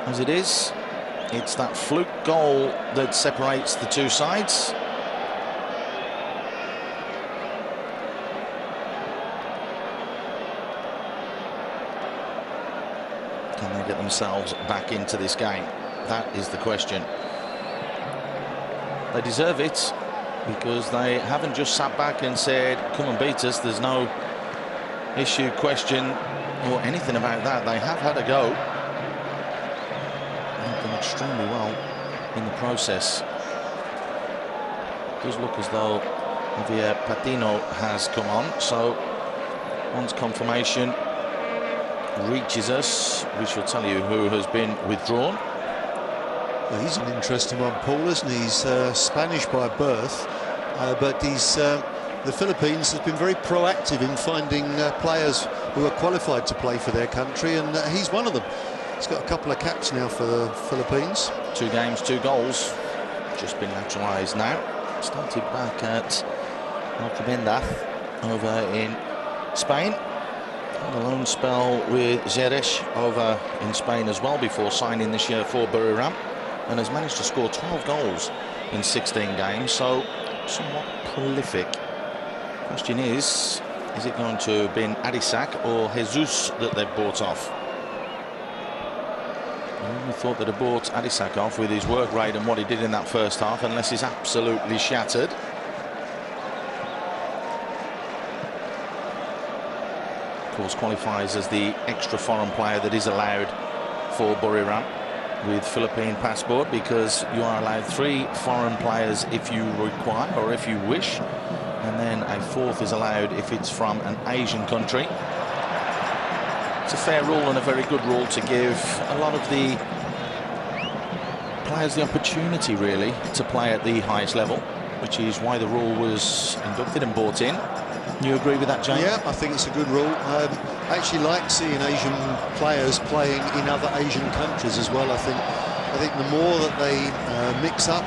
as it is, it's that fluke goal that separates the two sides. Can they get themselves back into this game? That is the question. They deserve it, because they haven't just sat back and said, come and beat us. There's no issue, question, or anything about that. They have had a go. They've done extremely well in the process. It does look as though Javier Patino has come on, so once confirmation reaches us, we shall tell you who has been withdrawn. Well, he's an interesting one, Paul, isn't he? He's Spanish by birth, but he's the Philippines has been very proactive in finding players who are qualified to play for their country, and he's one of them. He's got a couple of caps now for the Philippines. 2 games, 2 goals. Just been naturalised now. Started back at Alcobendas over in Spain. And a loan spell with Xerez over in Spain as well before signing this year for Buriram, and has managed to score 12 goals in 16 games, so somewhat prolific. Question is it going to have been Adisak or Jesus that they've bought off? We thought they'd have bought Adisak off with his work rate and what he did in that first half, unless he's absolutely shattered. Of course, qualifies as the extra foreign player that is allowed for Buriram with Philippine passport, because you are allowed 3 foreign players if you require or if you wish, and then a 4th is allowed if it's from an Asian country. It's a fair rule and a very good rule to give a lot of the players the opportunity really to play at the highest level, which is why the rule was inducted and brought in. You agree with that, James? Yeah, I think it's a good rule. I actually like seeing Asian players playing in other Asian countries as well. I think the more that they mix up,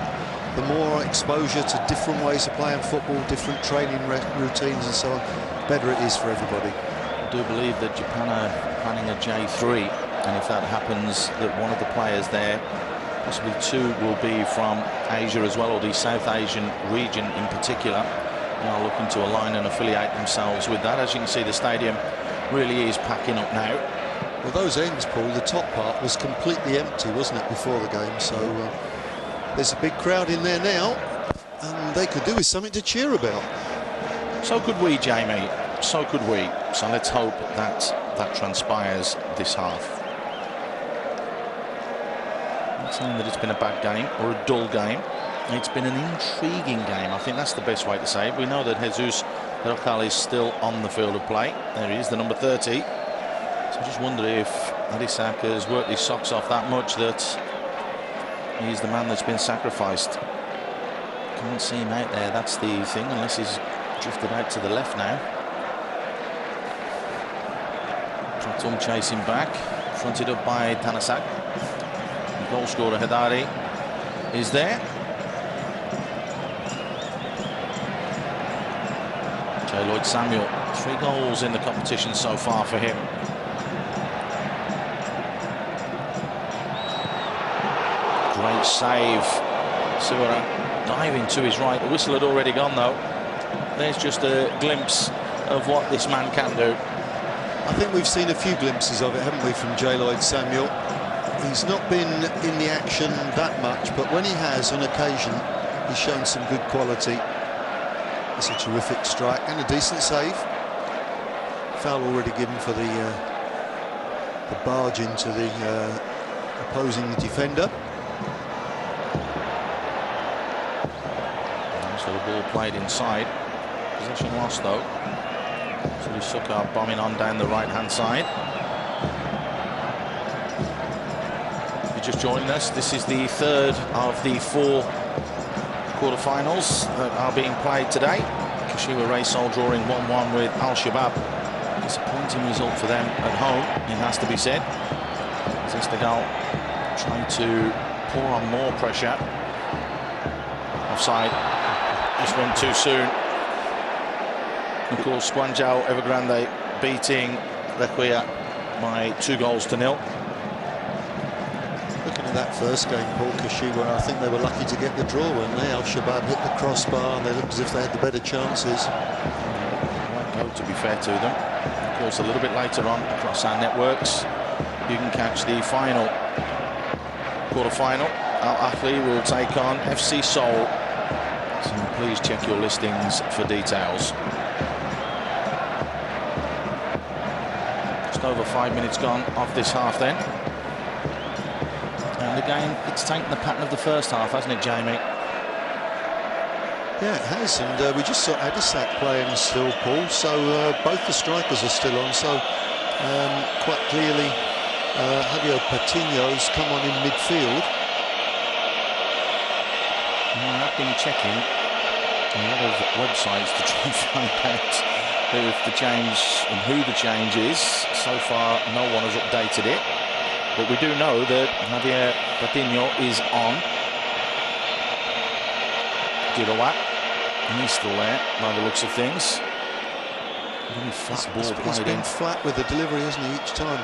the more exposure to different ways of playing football, different training routines and so on, better it is for everybody. I do believe that Japan are planning a J3, and if that happens, that one of the players there, possibly 2, will be from Asia as well, or the South Asian region in particular. They are looking to align and affiliate themselves with that. As you can see, the stadium really is packing up now. Well, those ends, Paul, the top part was completely empty, wasn't it, before the game? So there's a big crowd in there now, and they could do with something to cheer about. So could we, Jamie. So could we. So let's hope that that transpires this half. I'm not saying that it's been a bad game or a dull game. It's been an intriguing game. I think that's the best way to say it. We know that Jesus Rocal is still on the field of play. There he is, the number 30. So I just wonder if Adisak has worked his socks off that much that he's the man that's been sacrificed. Can't see him out there, that's the thing, unless he's drifted out to the left now. Pratum chasing back, fronted up by Tanasak. The goal scorer Haidari is there. Jay Lloyd-Samuel, 3 goals in the competition so far for him. Great save. Siwara diving to his right. The whistle had already gone though. There's just a glimpse of what this man can do. I think we've seen a few glimpses of it, haven't we, from Jay Lloyd-Samuel. He's not been in the action that much, but when he has, on occasion, he's shown some good quality. It's a terrific strike and a decent save. Foul already given for the barge into the opposing defender. So the ball played inside. Possession lost though. Sukkar bombing on down the right-hand side. If you're just joining us, this is the third of the 4 quarter-finals that are being played today. Kashiwa Reysol drawing 1-1 with Al-Shabaab. Disappointing result for them at home, it has to be said. Esteghlal trying to pour on more pressure. Offside. Just went too soon. Of course, Guangzhou Evergrande beating Lequia by 2-0. Looking at that first game, Paul, Kashiwa, I think they were lucky to get the draw, weren't they? Al-Shabaab hit the crossbar and they looked as if they had the better chances. Won't go, to be fair to them. Of course, a little bit later on across our networks, you can catch the final quarter-final. Al-Ahly will take on FC Seoul. So please check your listings for details. Over 5 minutes gone off this half then. And again, it's taken the pattern of the first half, hasn't it, Jamie? Yeah, it has, and we just saw Adisak playing still, Paul, so both the strikers are still on, so quite clearly Javier Patiño's come on in midfield. I've been checking a lot of websites to try and find out if the change and who the change is. So far, no one has updated it. But we do know that Javier Patiño is on. Giroud, and he's still there by the looks of things. Really flat ball played in. He's been flat with the delivery, hasn't he, each time?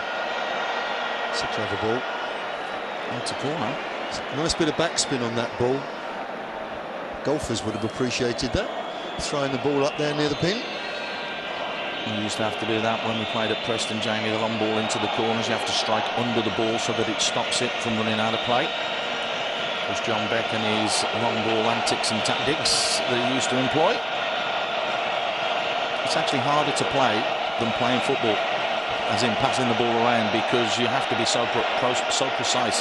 It's a clever ball. It's a corner. Nice bit of backspin on that ball. Golfers would have appreciated that. Throwing the ball up there near the pin. We used to have to do that when we played at Preston, Jamie. The long ball into the corners, you have to strike under the ball so that it stops it from running out of play. There's John Beck and his long ball antics and tactics that he used to employ. It's actually harder to play than playing football, as in passing the ball around, because you have to be so precise.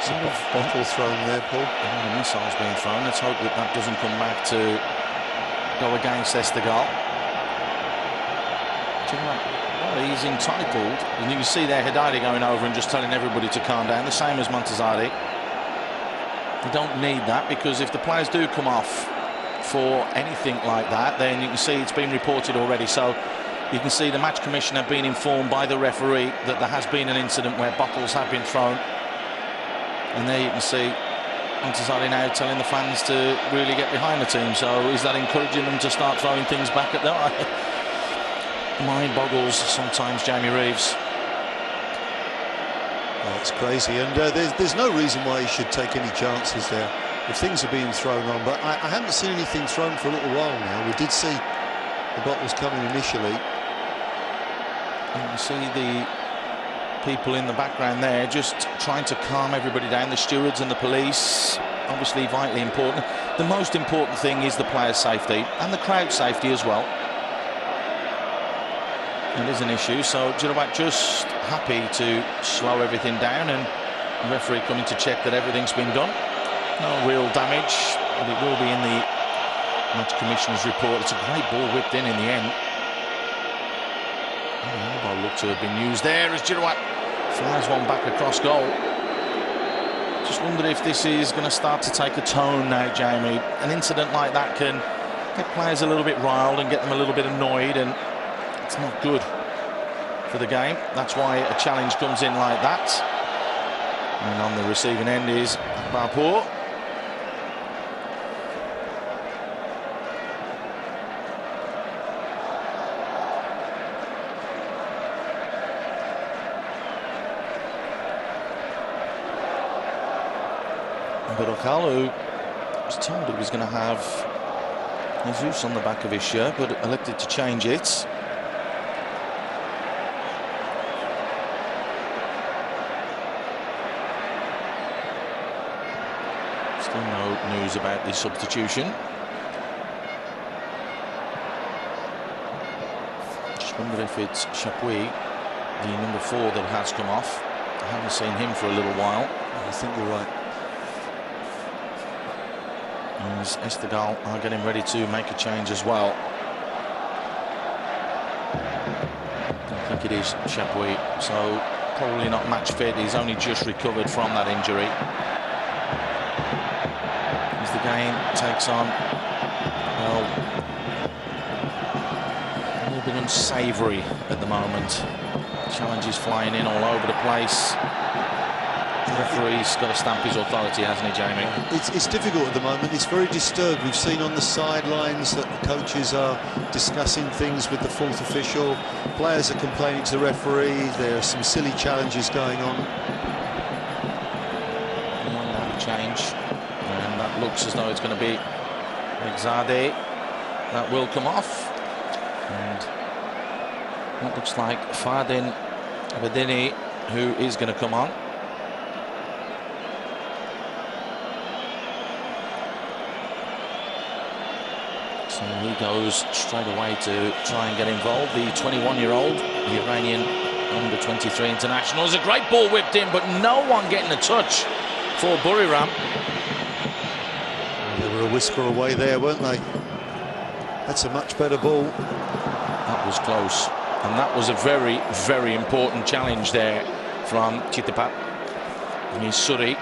Some bottle thrown there, Paul. The missile's being thrown. Let's hope that that doesn't come back to go against Esteghlal. He's entitled, and you can see there Haidari going over and just telling everybody to calm down, the same as Montazari. You don't need that, because if the players do come off for anything like that, then you can see it's been reported already. So you can see the match commissioner being informed by the referee that there has been an incident where bottles have been thrown. And there you can see Montazari now telling the fans to really get behind the team. So is that encouraging them to start throwing things back at them? Mind boggles sometimes, Jamie Reeves. Oh, it's crazy, and there's no reason why he should take any chances there if things are being thrown on. But I haven't seen anything thrown for a little while now. We did see the bottles coming initially. And you see the people in the background there just trying to calm everybody down. The stewards and the police, obviously vitally important. The most important thing is the players' safety and the crowd safety as well. It is an issue, so Giroud just happy to slow everything down, and the referee coming to check that everything's been done. No real damage, but it will be in the match commissioner's report. It's a great ball whipped in the end. The ball looked to have been used there as Giroud flies one back across goal. Just wondered if this is going to start to take a tone now, Jamie. An incident like that can get players a little bit riled and get them a little bit annoyed, and it's not good. for the game. That's why a challenge comes in like that. And on the receiving end is Barpour. Esteghlal, who was told he was going to have Jesus on the back of his shirt, but elected to change it. Still no news about the substitution. Just wonder if it's Chapuis, the number 4, that has come off. I haven't seen him for a little while. I think you're right. As Esteghlal are getting ready to make a change as well. I think it is Chapuis, so probably not match fit. He's only just recovered from that injury. As the game takes on, well, a little bit unsavoury at the moment. Challenges flying in all over the place. The referee's got to stamp his authority, hasn't he, Jamie? It's difficult at the moment. It's very disturbed. We've seen on the sidelines that the coaches are discussing things with the 4th official. Players are complaining to the referee. There are some silly challenges going on. Change, and that looks as though it's going to be Exade. That will come off, and that looks like Fardin Abedini, who is going to come on. So he goes straight away to try and get involved. The 21-year-old Iranian under-23 international. There's a great ball whipped in, but no one getting a touch for Buriram. They were a whisker away there, weren't they? That's a much better ball. That was close, and that was a very, very important challenge there from Chitapat Missouri.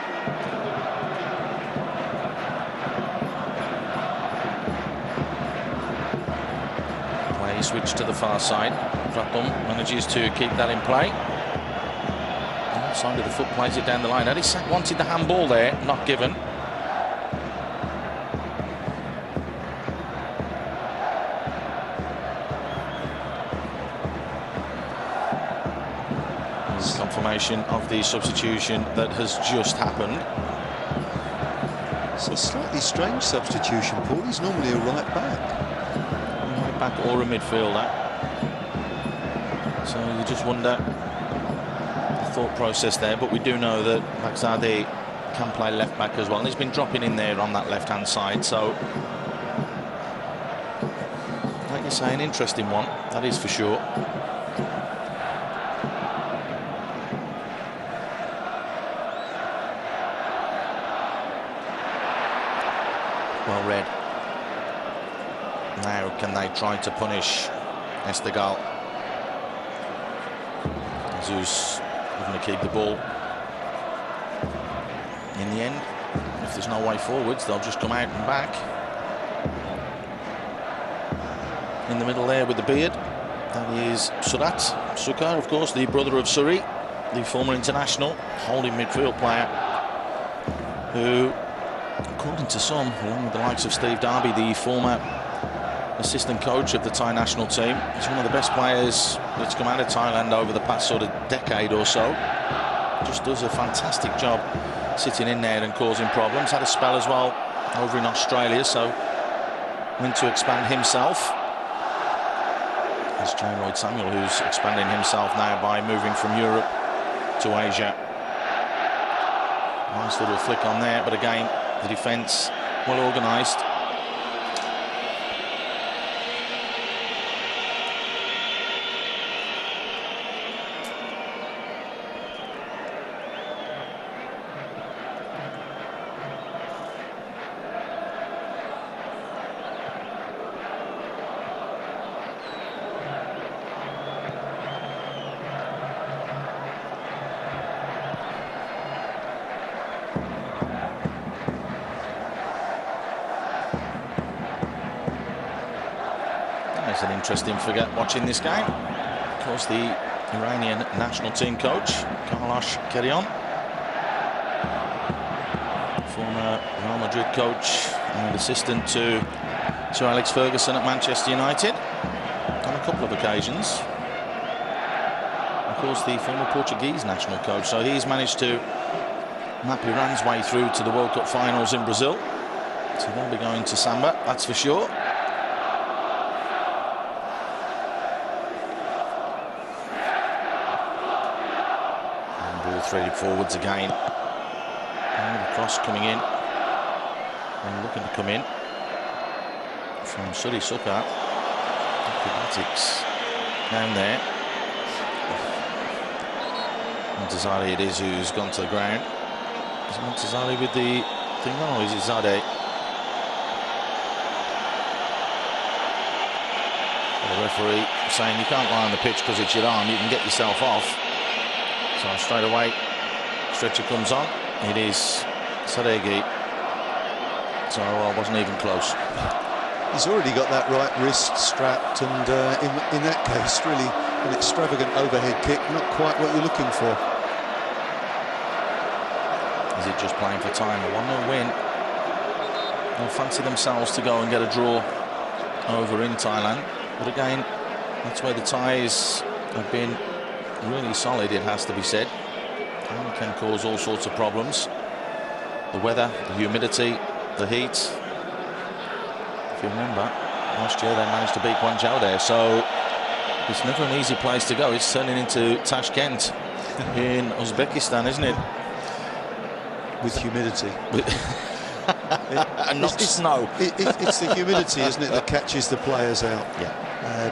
Play switch to the far side. Pratham manages to keep that in play. Side of the foot plays it down the line. Adisak wanted the handball there, not given. There's confirmation of the substitution that has just happened. It's a slightly strange substitution, Paul. He's normally a right back. Right back or a midfielder. So you just wonder thought process there, but we do know that Exade can play left back as well, and he's been dropping in there on that left hand side, so like you say, an interesting one, that is for sure. Well read. Now can they try to punish Esteghlal? Jesus going to keep the ball. In the end, if there's no way forwards, they'll just come out and back. In the middle there with the beard, that is Surat Sukar, of course, the brother of Suri, the former international holding midfield player, who, according to some, along with the likes of Steve Darby, the former assistant coach of the Thai national team, he's one of the best players that's come out of Thailand over the past sort of decade or so. Just does a fantastic job sitting in there and causing problems. Had a spell as well over in Australia, so went to expand himself. It's J. Lloyd Samuel who's expanding himself now by moving from Europe to Asia. Nice little flick on there, but again, the defence well organised. It's an interesting figure watching this game. Of course, the Iranian national team coach, Carlos Kerion. Former Real Madrid coach and assistant to Sir Alex Ferguson at Manchester United on a couple of occasions. Of course, the former Portuguese national coach, so he's managed to map Iran's way through to the World Cup finals in Brazil. So they'll be going to Samba, that's for sure. And ball threaded forwards again. And the cross coming in. And looking to come in from Suri Sukar. Acrobatics down there. Montazari it is who's gone to the ground. Is Montazari with the thing on, or is it Zadeh? The referee saying you can't lie on the pitch because it's your arm, you can get yourself off. So straight away, stretcher comes on. It is Sadeghi. So I wasn't even close. He's already got that right wrist strapped, and in that case, really an extravagant overhead kick, not quite what you're looking for. Is it just playing for time? A 1-0 win. They'll fancy themselves to go and get a draw over in Thailand. But again, that's where the ties have been really solid, it has to be said. And can cause all sorts of problems. The weather, the humidity, the heat. If you remember, last year they managed to beat Guangzhou there, so it's never an easy place to go. It's turning into Tashkent in Uzbekistan, isn't it? With humidity. And not snow. It's the humidity, isn't it, that catches the players out. Yeah.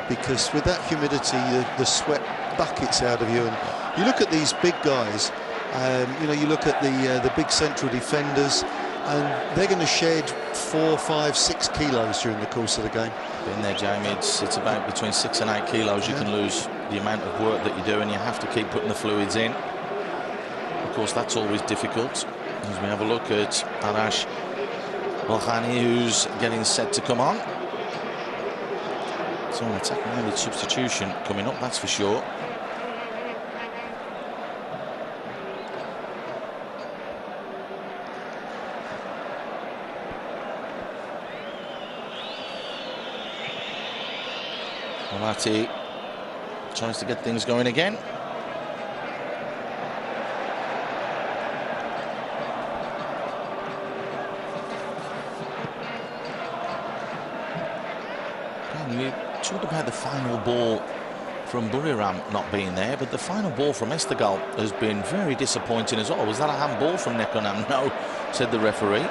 Because with that humidity, the sweat buckets out of you. And you look at these big guys, you know, you look at the big central defenders, and they're going to shed 4, 5, 6 kilos during the course of the game. Been there, Jamie. It's about between 6 and 8 kilos. You can lose the amount of work that you do, and you have to keep putting the fluids in. Of course, that's always difficult. As we have a look at Arash Bolkhani, who's getting set to come on. So an attack-minded substitution coming up, that's for sure. Malati tries to get things going again. You talked about the final ball from Buriram not being there, but the final ball from Esteghlal has been very disappointing as well. Was that a handball from Nekonam? No, said the referee.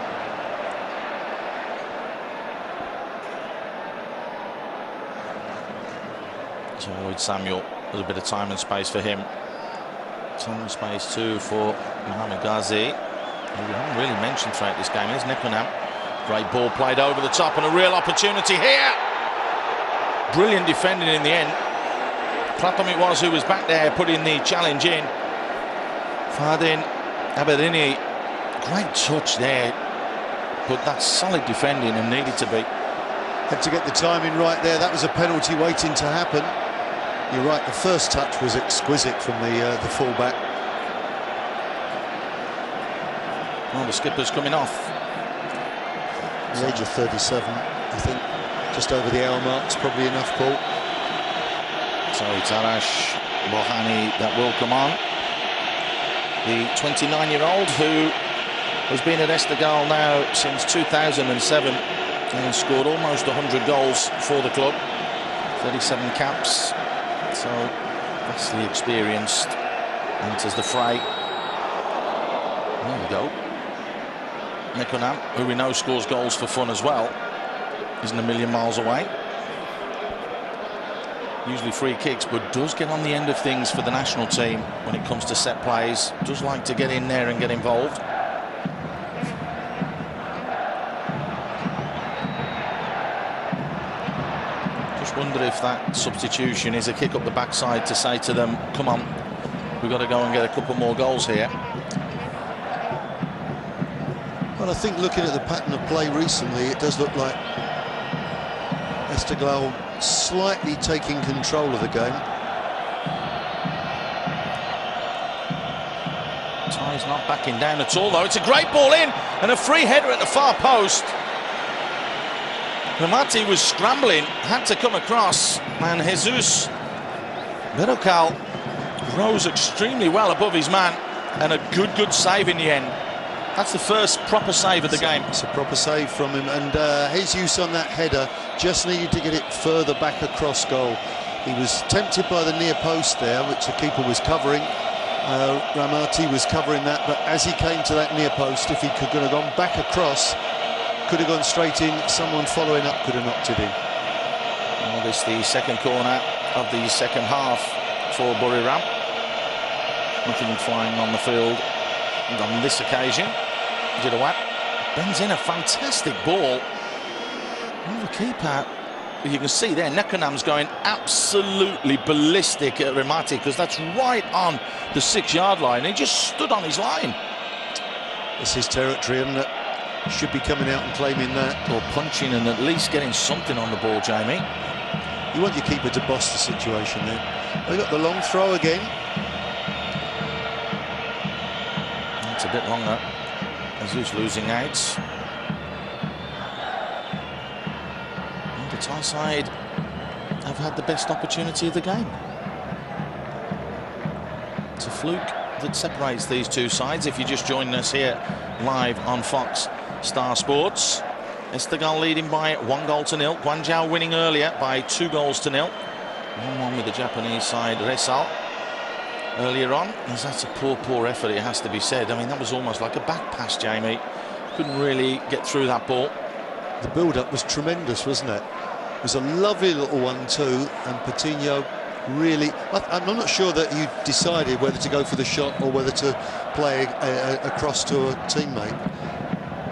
So Lloyd Samuel, there's a bit of time and space for him. Time and space too for Mohamed Ghazi, who we haven't really mentioned throughout this game. Here's Nekonam. Great ball played over the top, and a real opportunity here. Brilliant defending in the end. Clapham it was who was back there putting the challenge in. Fardin Aberdini, great touch there, but that's solid defending and needed to be. Had to get the timing right there. That was a penalty waiting to happen. You're right, the first touch was exquisite from the full-back. Well, the skipper's coming off. The age of 37, I think. Just over the hour mark's probably enough, Paul. So it's Arash Bolkhani that will come on. The 29-year-old who has been at Esteghlal now since 2007 and scored almost 100 goals for the club. 37 caps. So vastly experienced. Enters the fray. There we go. Nekonam, who we know scores goals for fun as well, isn't a million miles away. Usually free kicks, but does get on the end of things for the national team when it comes to set plays. Does like to get in there and get involved. Just wonder if that substitution is a kick up the backside to say to them, come on, we've got to go and get a couple more goals here. Well, I think looking at the pattern of play recently, it does look like Esteghlal slightly taking control of the game. he's not backing down at all, though. It's a great ball in, and a free header at the far post. Ramati was scrambling, had to come across, and Jesus Esteghlal rose extremely well above his man, and a good save in the end. That's the first proper save of the game. It's a proper save from him, and Jesus on that header just needed to get it further back across goal. He was tempted by the near post there, which the keeper was covering. Ramati was covering that, but as he came to that near post, if he could have gone back across, could have gone straight in, someone following up could have knocked it in. Well, this is the second corner of the second half for Buriram. Nothing flying on the field on this occasion. Jidawat bends in a fantastic ball. Well, the keeper, you can see there, Nekanam's going absolutely ballistic at Ramati, because that's right on the 6-yard line. He just stood on his line. It's his territory, and should be coming out and claiming that. Or punching and at least getting something on the ball, Jamie. You want your keeper to boss the situation there. They got the long throw again. It's a bit longer. Jesus losing out. And the Thai side have had the best opportunity of the game. It's a fluke that separates these two sides. If you're just joining us here live on Fox Star Sports, Esteghlal leading by 1-0. Guangzhou winning earlier by 2-0. 1-1 with the Japanese side, Resal. Earlier on, that's a poor effort, it has to be said. I mean, that was almost like a back pass, Jamie. Couldn't really get through that ball. The build-up was tremendous, wasn't it? It was a lovely little 1-2, and Patino really... I'm not sure that he decided whether to go for the shot or whether to play across to a teammate.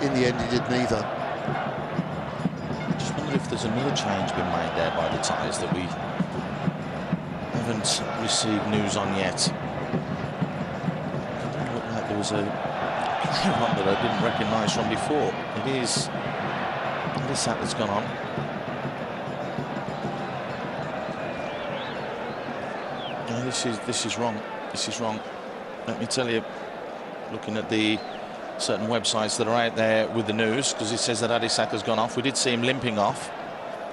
In the end, he did neither. I just wonder if there's another change been made there by the Thais that we haven't received news on yet. It didn't look like there was a player on that I didn't recognise from before. It is that that's gone on. No, this is wrong. This is wrong. Let me tell you, looking at the certain websites that are out there with the news, because it says that Adisak has gone off. We did see him limping off,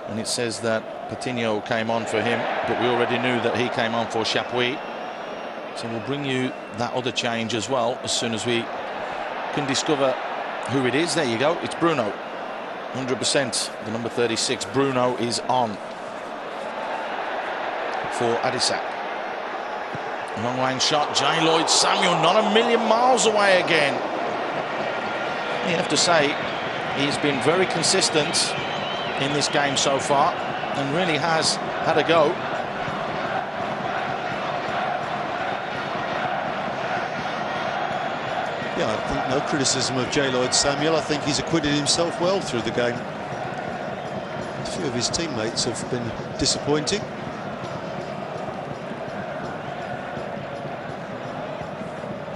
and it says that Patino came on for him, but we already knew that he came on for Chapuis. So we'll bring you that other change as well as soon as we can discover who it is. There you go, it's Bruno. 100%, the number 36, Bruno, is on for Adisak. Long line shot, Jay Lloyd-Samuel, not a million miles away again. You have to say, he's been very consistent in this game so far and really has had a go. Yeah, I think no criticism of Jay Lloyd-Samuel. I think he's acquitted himself well through the game. A few of his teammates have been disappointing.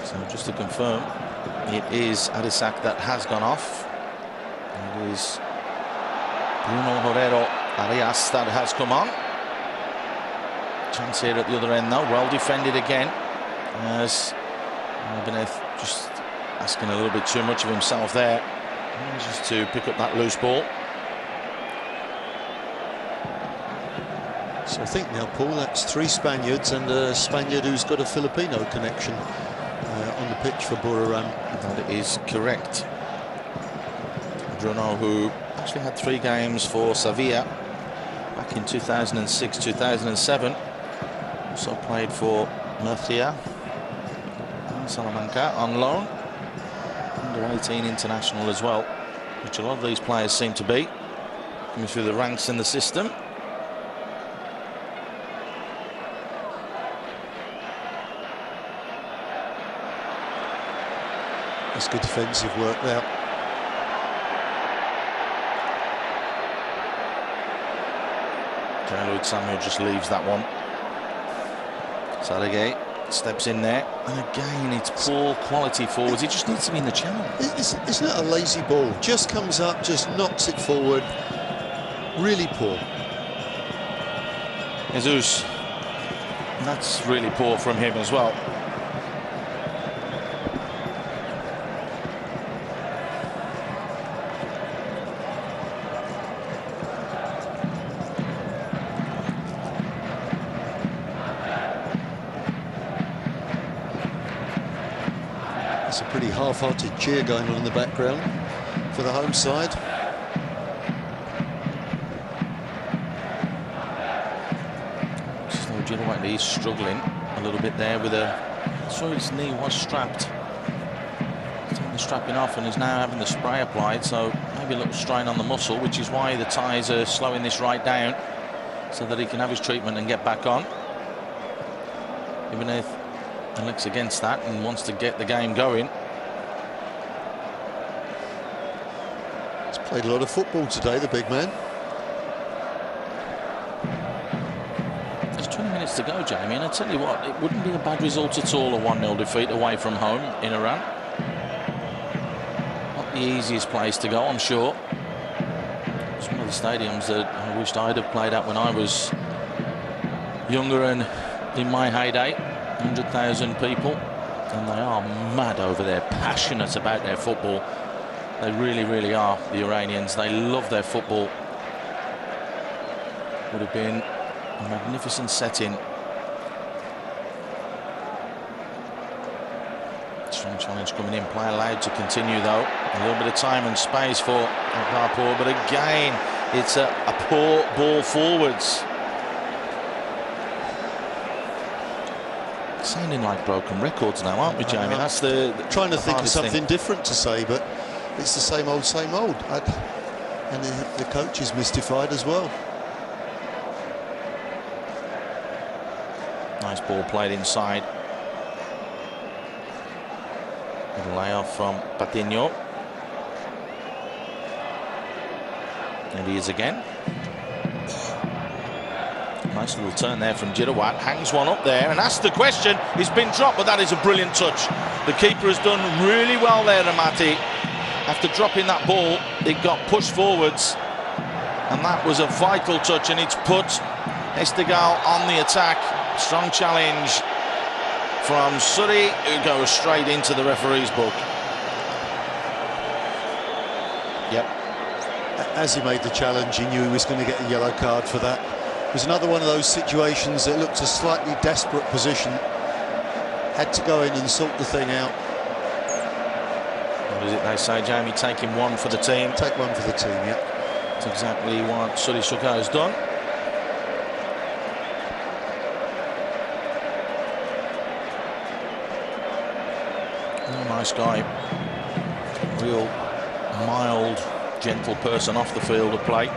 So just to confirm, it is Adisak that has gone off. It is Bruno Herrero Arias that has come on. Chance here at the other end though, well defended again, as Beneth just asking a little bit too much of himself there, just to pick up that loose ball. So I think now, Paul, that's 3 Spaniards and a Spaniard who's got a Filipino connection on the pitch for Buriram. That is correct. Bruno, who actually had 3 games for Sevilla back in 2006, 2007. Also played for Murcia and Salamanca on loan. Under 18 international as well, which a lot of these players seem to be coming through the ranks in the system. That's good defensive work there. Jay Lloyd-Samuel just leaves that one. Saragay steps in there, and again it's poor quality forwards. He just needs to be in the channel. It's not a lazy ball, just comes up, just knocks it forward. Really poor. Jesus, that's really poor from him as well. It's a pretty half-hearted cheer going on in the background for the home side. He's struggling a little bit there with a... So his knee was strapped. He's taking the strapping off and is now having the spray applied, so maybe a little strain on the muscle, which is why the ties are slowing this right down so that he can have his treatment and get back on. Even if Alex against that and wants to get the game going. He's played a lot of football today, the big man. There's 20 minutes to go, Jamie, and I tell you what, it wouldn't be a bad result at all, a 1-0 defeat away from home in Iran. Not the easiest place to go, I'm sure. It's one of the stadiums that I wished I'd have played at when I was younger and in my heyday. 100,000 people, and they are mad over there, passionate about their football. They really, really are, the Iranians. They love their football. Would have been a magnificent setting. Strong challenge coming in, play allowed to continue though. A little bit of time and space for Akbarpur, but again, it's a poor ball forwards. Sounding like broken records now, aren't we, Jamie? That's the trying to think of something thing. different to say, but it's the same old, same old. And the coach is mystified as well. Nice ball played inside. Little layoff from Patino. And he is again. Nice little turn there from Jirawat, hangs one up there and asks the question. He's been dropped, but that is a brilliant touch. The keeper has done really well there, Ramati. After dropping that ball, it got pushed forwards, and that was a vital touch, and it's put Esteghlal on the attack. Strong challenge from Suri, who goes straight into the referee's book. Yep. As he made the challenge, he knew he was going to get a yellow card for that. It was another one of those situations that looked a slightly desperate position. Had to go in and sort the thing out. What is it they say, Jamie? Taking one for the team. Take one for the team, yeah. That's exactly what Suri Sukha has done. Oh, nice guy. Real mild, gentle person off the field of play.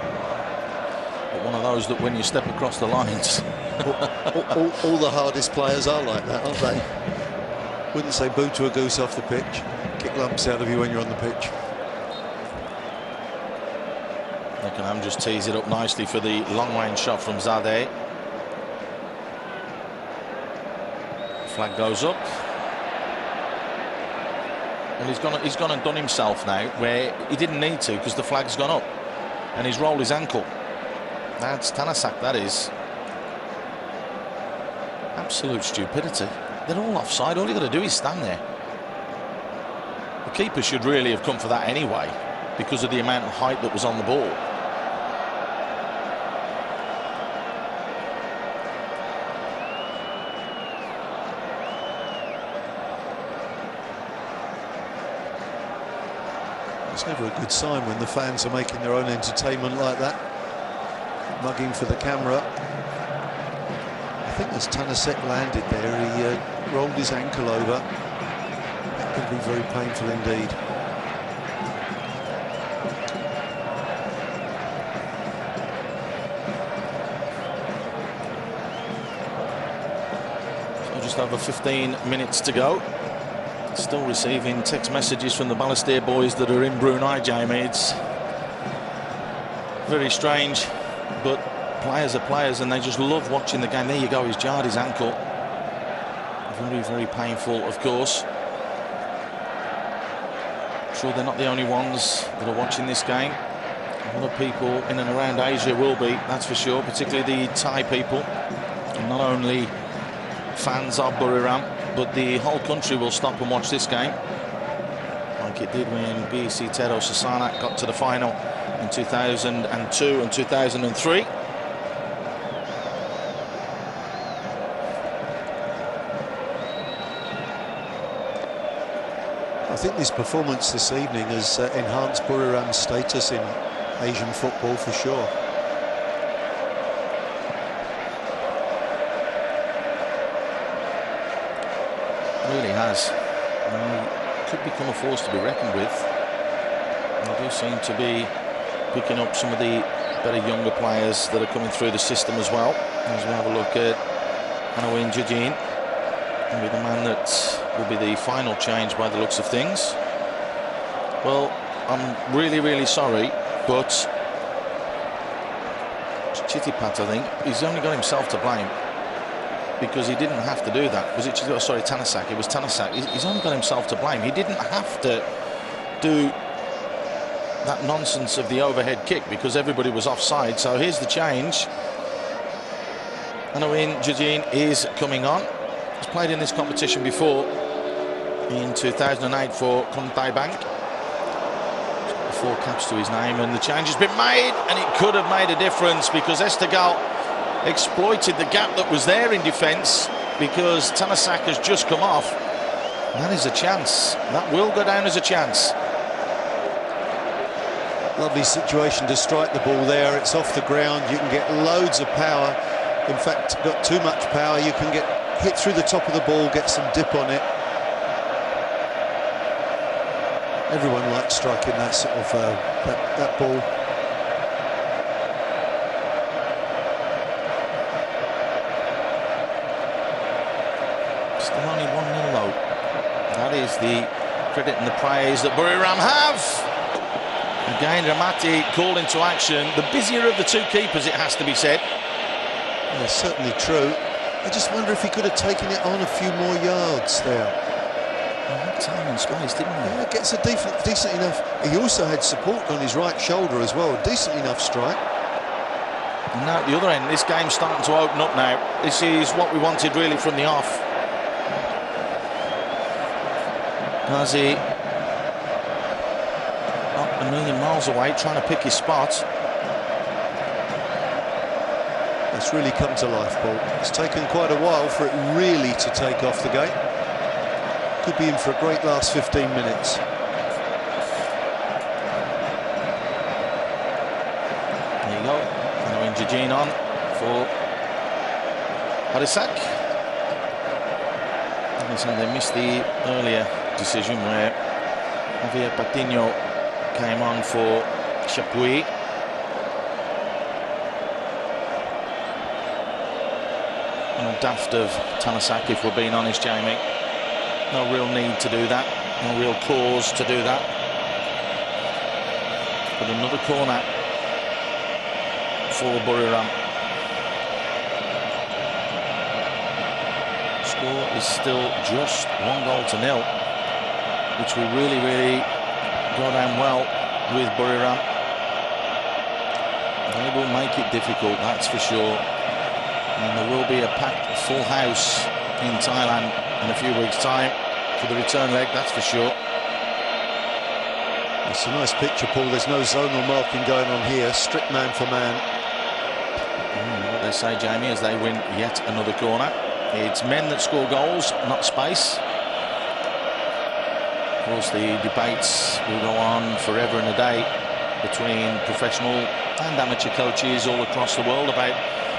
One of those that when you step across the lines all the hardest players are like that, aren't they? Wouldn't say boo to a goose off the pitch. Kick lumps out of you when you're on the pitch. Beckenham just tees it up nicely for the long range shot from Zadeh. Flag goes up. Well, he's gone and done himself now where he didn't need to because the flag's gone up and he's rolled his ankle. That's Tanasak, that is. Absolute stupidity. They're all offside. All you got to do is stand there. The keeper should really have come for that anyway because of the amount of height that was on the ball. It's never a good sign when the fans are making their own entertainment like that. Mugging for the camera. I think as Tanasek landed there, he rolled his ankle over. That could be very painful indeed. So just over 15 minutes to go. Still receiving text messages from the Balestier boys that are in Brunei, Jamie. It's very strange. But players are players and they just love watching the game. There you go, he's jarred his ankle. Very, very painful, of course. I'm sure they're not the only ones that are watching this game. A lot of people in and around Asia will be, that's for sure, particularly the Thai people. And not only fans of Buriram, but the whole country will stop and watch this game. Like it did when BC Tero Sasanak got to the final in 2002 and 2003. think this performance this evening has enhanced Buriram's status in Asian football for sure. Really has. Could become a force to be reckoned with. They do seem to be picking up some of the better younger players that are coming through the system as well. As we have a look at Hanawin Jajin, maybe the man that will be the final change by the looks of things. Well, I'm really sorry, but Chitipat, I think, he's only got himself to blame, because he didn't have to do that. Was it? Oh, sorry, Tanasak. It was Tanasak. He's only got himself to blame. He didn't have to do that nonsense of the overhead kick because everybody was offside. So here's the change. Hanawin Jajin is coming on. He's played in this competition before in 2008 for Kontai Bank. He's got 4 caps to his name, and the change has been made, and it could have made a difference because Esteghlal exploited the gap that was there in defence, because Tanasak has just come off. And that is a chance. That will go down as a chance. Lovely situation to strike the ball there. It's off the ground. You can get loads of power. In fact, got too much power. You can get hit through the top of the ball, get some dip on it. Everyone likes striking that sort of that ball. Still only 1-0 though. That is the credit and the praise that Buriram have. Again, Ramati called into action. The busier of the 2 keepers, it has to be said. Yeah, certainly true. I just wonder if he could have taken it on a few more yards there. He had time and space, didn't he? Yeah, gets a decent enough. He also had support on his right shoulder as well. Decent enough strike. And now at the other end, this game's starting to open up now. This is what we wanted really from the off. Ghazi, not a million miles away, trying to pick his spot. It's really come to life, Paul. It's taken quite a while for it really to take off the game. Could be in for a great last 15 minutes. There you go. Hanawin Jajin on for Harisak. So they missed the earlier decision where Javier Patiño came on for Chapuis. Daft of Tanasak, if we're being honest, Jamie. No real need to do that. No real cause to do that. But another corner for Buriram. Score is still just 1-0, which will really go down well with Buriram. They will make it difficult, that's for sure. And there will be a packed full house in Thailand in a few weeks' time for the return leg, that's for sure. It's a nice picture, Paul. There's no zonal marking going on here. Strict man for man. What they say, Jamie, as they win yet another corner. It's men that score goals, not space. Of course, the debates will go on forever and a day between professional and amateur coaches all across the world about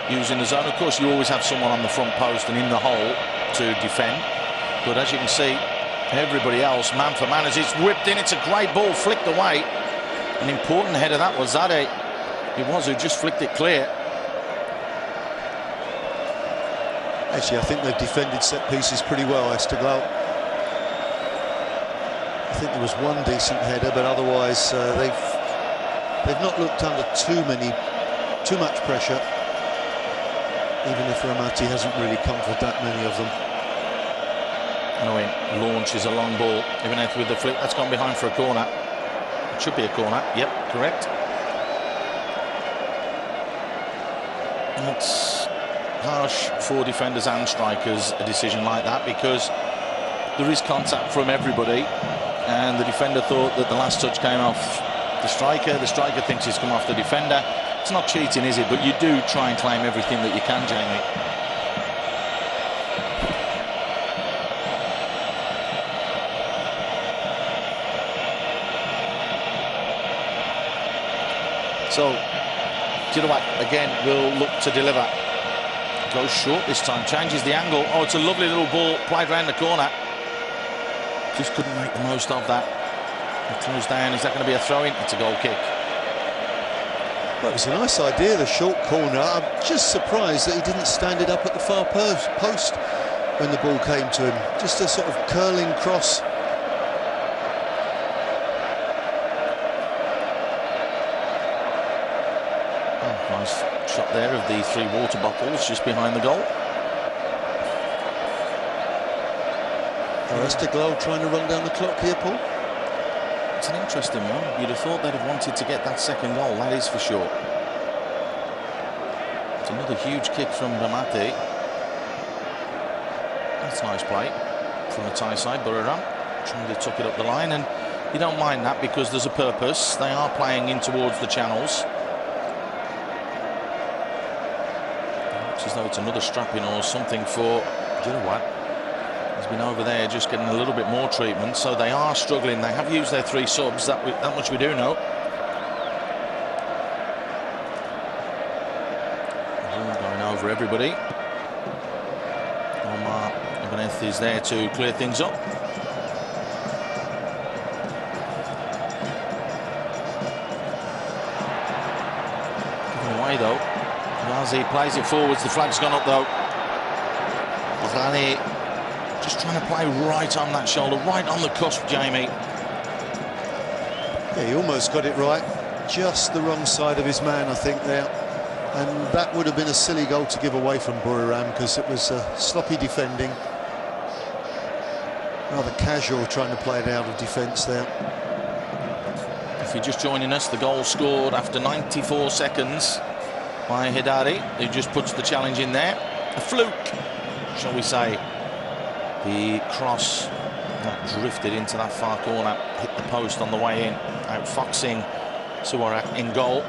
using the zone. Of course, you always have someone on the front post and in the hole to defend. But as you can see, everybody else, man for man, as it's whipped in. It's a great ball, flicked away. An important header that was. Zade, it was who just flicked it clear. Actually, I think they've defended set pieces pretty well, Esteghlal. I think there was one decent header, but otherwise they've not looked under too much pressure. Even if Ramati hasn't really come for that many of them. Hanawin launches a long ball, even if with the flick, that's gone behind for a corner. It should be a corner, yep, correct. That's harsh for defenders and strikers, a decision like that, because there is contact from everybody, and the defender thought that the last touch came off the striker thinks it's come off the defender. It's not cheating, is it? But you do try and claim everything that you can, Jamie. So, do you know what? Again, will look to deliver. Goes short this time, changes the angle. Oh, it's a lovely little ball played round the corner. Just couldn't make the most of that. He closed down. Is that going to be a throw-in? It's a goal kick. Well, it was a nice idea, the short corner. I'm just surprised that he didn't stand it up at the far post when the ball came to him. Just a sort of curling cross. Oh, nice shot there of the 3 water bottles just behind the goal. Esteghlal trying to run down the clock here, Paul. It's an interesting one. You'd have thought they'd have wanted to get that second goal, that is for sure. It's another huge kick from Ramate. That's nice play from the Thai side. Buriram trying to tuck it up the line, and you don't mind that because there's a purpose. They are playing in towards the channels. Looks as though it's another strap-in or something for, do you know what? He's been over there just getting a little bit more treatment, so they are struggling. They have used their 3 subs, that much we do know. Going over everybody. Omar Ibanez is there to clear things up. Giving away though. Razi plays it forwards, the flag's gone up though. Rani just trying to play right on that shoulder, right on the cusp, Jamie. Yeah, he almost got it right. Just the wrong side of his man, I think, there. And that would have been a silly goal to give away from Buriram because it was sloppy defending. Rather casual trying to play it out of defence there. If you're just joining us, the goal scored after 94 seconds by Hidari, who just puts the challenge in there. A fluke, shall we say. The cross that drifted into that far corner, hit the post on the way in, outfoxing Suwarak in goal.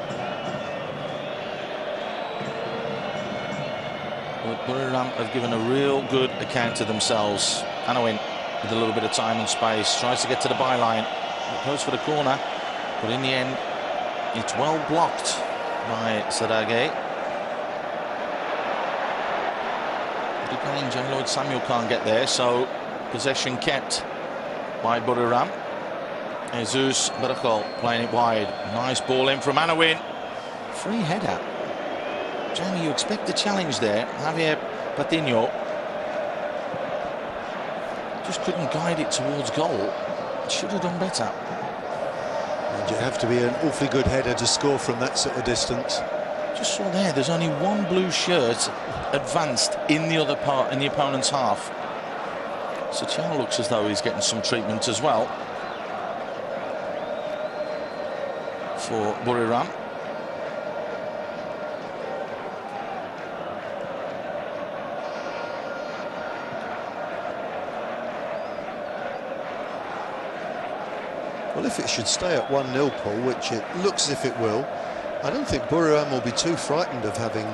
But Buriram have given a real good account of themselves. Anowin with a little bit of time and space, tries to get to the byline. It goes for the corner, but in the end, it's well blocked by Sadage. Again, John Lloyd Samuel can't get there, so possession kept by Buriram. Jesus Berachol playing it wide. Nice ball in from Anowin. Free header. Jamie, you expect the challenge there. Javier Patiño just couldn't guide it towards goal. Should have done better. And you have to be an awfully good header to score from that sort of distance. Just saw there's only 1 blue shirt advanced in the other part, in the opponent's half. So Chow looks as though he's getting some treatment as well for Buriram. Well, if it should stay at 1-0, Paul, which it looks as if it will, I don't think Buriram will be too frightened of having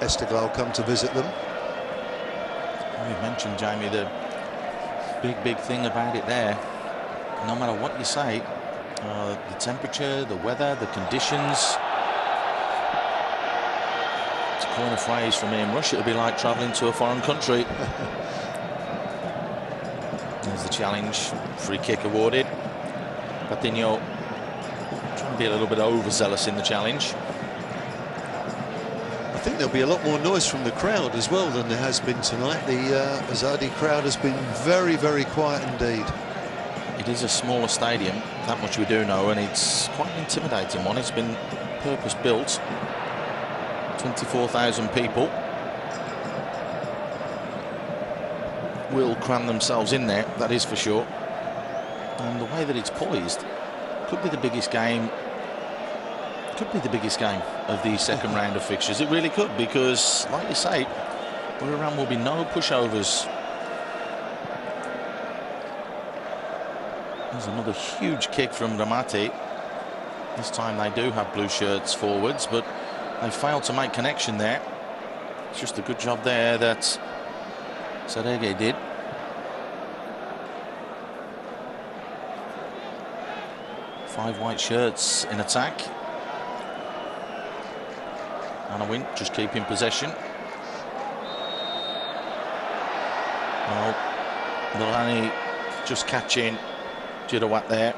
Esteghlal come to visit them. You mentioned, Jamie, the big thing about it there. No matter what you say, the temperature, the weather, the conditions. It's a corner phrase from me in Russia. It'll be like travelling to a foreign country. There's the challenge. Free kick awarded. Patiño trying to be a little bit overzealous in the challenge. I think there'll be a lot more noise from the crowd as well than there has been tonight. The Azadi crowd has been very, very quiet indeed. It is a smaller stadium, that much we do know, and it's quite an intimidating one. It's been purpose-built. 24,000 people will cram themselves in there, that is for sure. And the way that it's poised could be the biggest game. Could be the biggest game of the second round of fixtures. It really could, because, like you say, Buriram will be no pushovers. There's another huge kick from Ramate. This time they do have blue shirts forwards, but they failed to make connection there. It's just a good job there that Sadege did. Five white shirts in attack. Anawin just keeping possession. Well, Lorani just catching Jirawat there.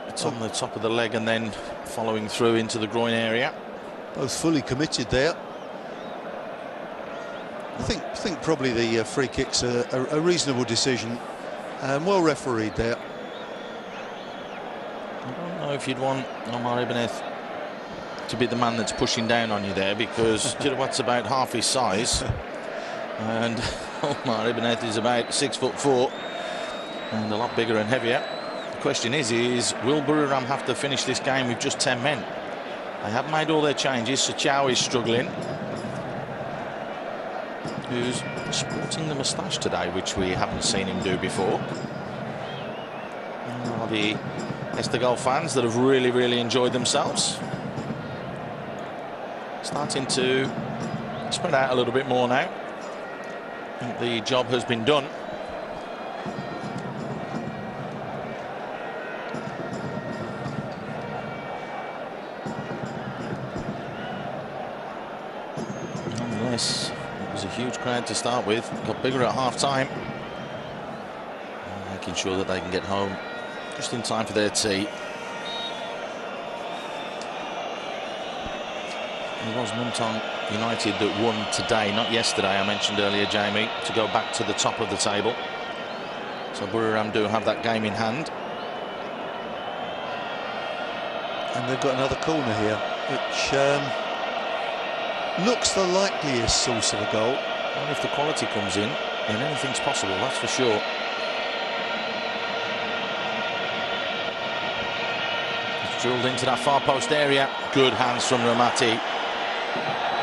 It's on the top of the leg and then following through into the groin area. Both fully committed there. I think probably the free kick's a reasonable decision and well refereed there. I don't know if you'd want Omar Ibanez to be the man that's pushing down on you there, because Jirawat's about half his size and Omar Ibanez is about 6'4" and a lot bigger and heavier. The question is will Buriram have to finish this game with just 10 men? They have made all their changes. Sochao is struggling, who's sporting the moustache today, which we haven't seen him do before. The Esteghlal fans that have really enjoyed themselves starting to spread out a little bit more now. I think the job has been done. Nonetheless, it was a huge crowd to start with. Got bigger at half-time. Making sure that they can get home just in time for their tea. It was Muntong United that won today, not yesterday. I mentioned earlier, Jamie, to go back to the top of the table. So Buriram do have that game in hand. And they've got another corner here, which looks the likeliest source of a goal. Well, if the quality comes in, then anything's possible, that's for sure. It's drilled into that far post area. Good hands from Ramati.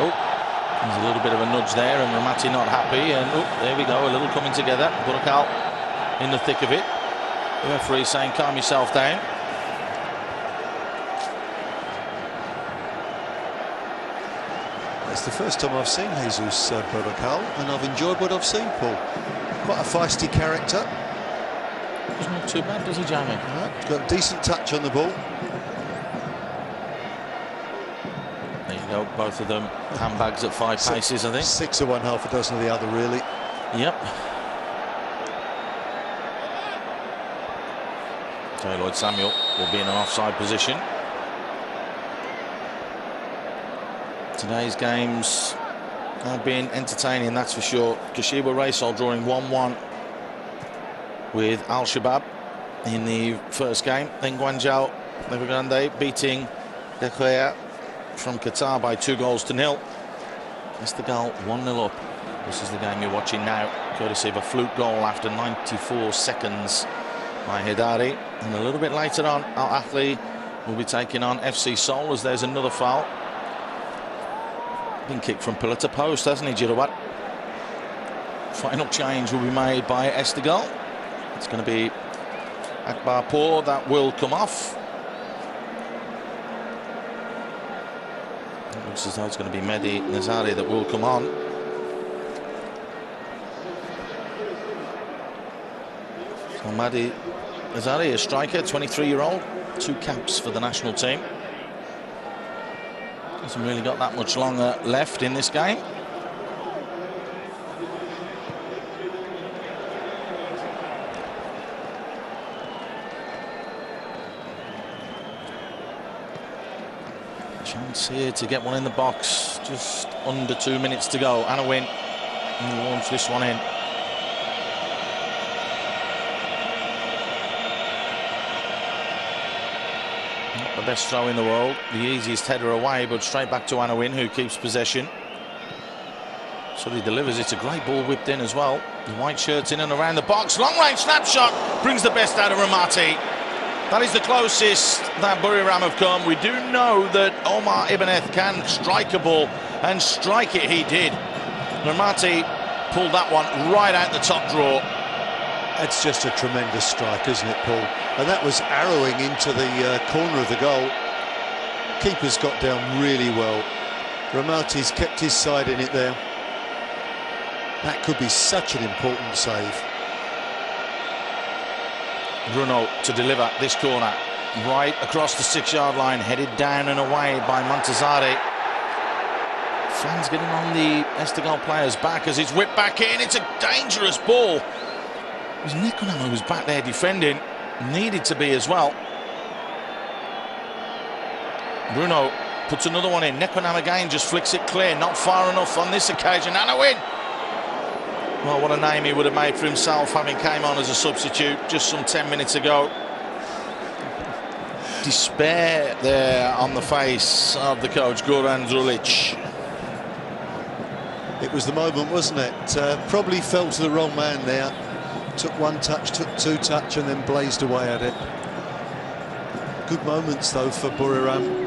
Oh, there's a little bit of a nudge there, and Ramati not happy. And oh, there we go, a little coming together. Burkal in the thick of it. The referee saying, calm yourself down. It's the first time I've seen Jesus Burkal, and I've enjoyed what I've seen, Paul. Quite a feisty character. Doesn't look too bad, does he, Jamie? Got a decent touch on the ball. There you go, both of them handbags at 5 paces, I think. 6 of one, half a dozen of the other, really. Yep. Lloyd Samuel will be in an offside position. Today's games have been entertaining, that's for sure. Kashiwa Raysol drawing 1-1 with Al Shabab in the first game. Then Guangzhou Evergrande beating De Gea from Qatar by 2-0. Esteghlal 1-0 up. This is the game you're watching now, courtesy of a fluke goal after 94 seconds by Hidari. And a little bit later on, Al Ahly will be taking on FC Seoul, as there's another foul. Been kicked from pillar to post, hasn't he, Jirawat? Final change will be made by Esteghlal. It's going to be Akbarpour that will come off. It looks as though it's going to be Mehdi Nazari that will come on. So Mehdi Nazari, a striker, 23-year-old, 2 caps for the national team. Hasn't really got that much longer left in this game. Chance here to get one in the box. Just under 2 minutes to go. Anawin wants this one in. Not the best throw in the world. The easiest header away, but straight back to Anawin, who keeps possession. So he delivers. It's a great ball whipped in as well. The white shirt's in and around the box. Long range snapshot brings the best out of Ramati. That is the closest that Buriram have come. We do know that Omar Ibanez can strike a ball, and strike it he did. Ramati pulled that one right out the top drawer. It's just a tremendous strike, isn't it, Paul? And that was arrowing into the corner of the goal. Keeper's got down really well. Ramati's kept his side in it there. That could be such an important save. Bruno to deliver this corner. Right across the 6-yard line, headed down and away by Montazari. Fans getting on the Esteghlal players' back as it's whipped back in. It's a dangerous ball. It was Nekonam who was back there defending. Needed to be as well. Bruno puts another one in. Nekonam again just flicks it clear. Not far enough on this occasion. And a win. Well, what a name he would have made for himself having came on as a substitute just some 10 minutes ago. Despair there on the face of the coach, Goran Drulic. It was the moment, wasn't it? Probably fell to the wrong man there. Took one touch, took two touch, and then blazed away at it. Good moments, though, for Buriram.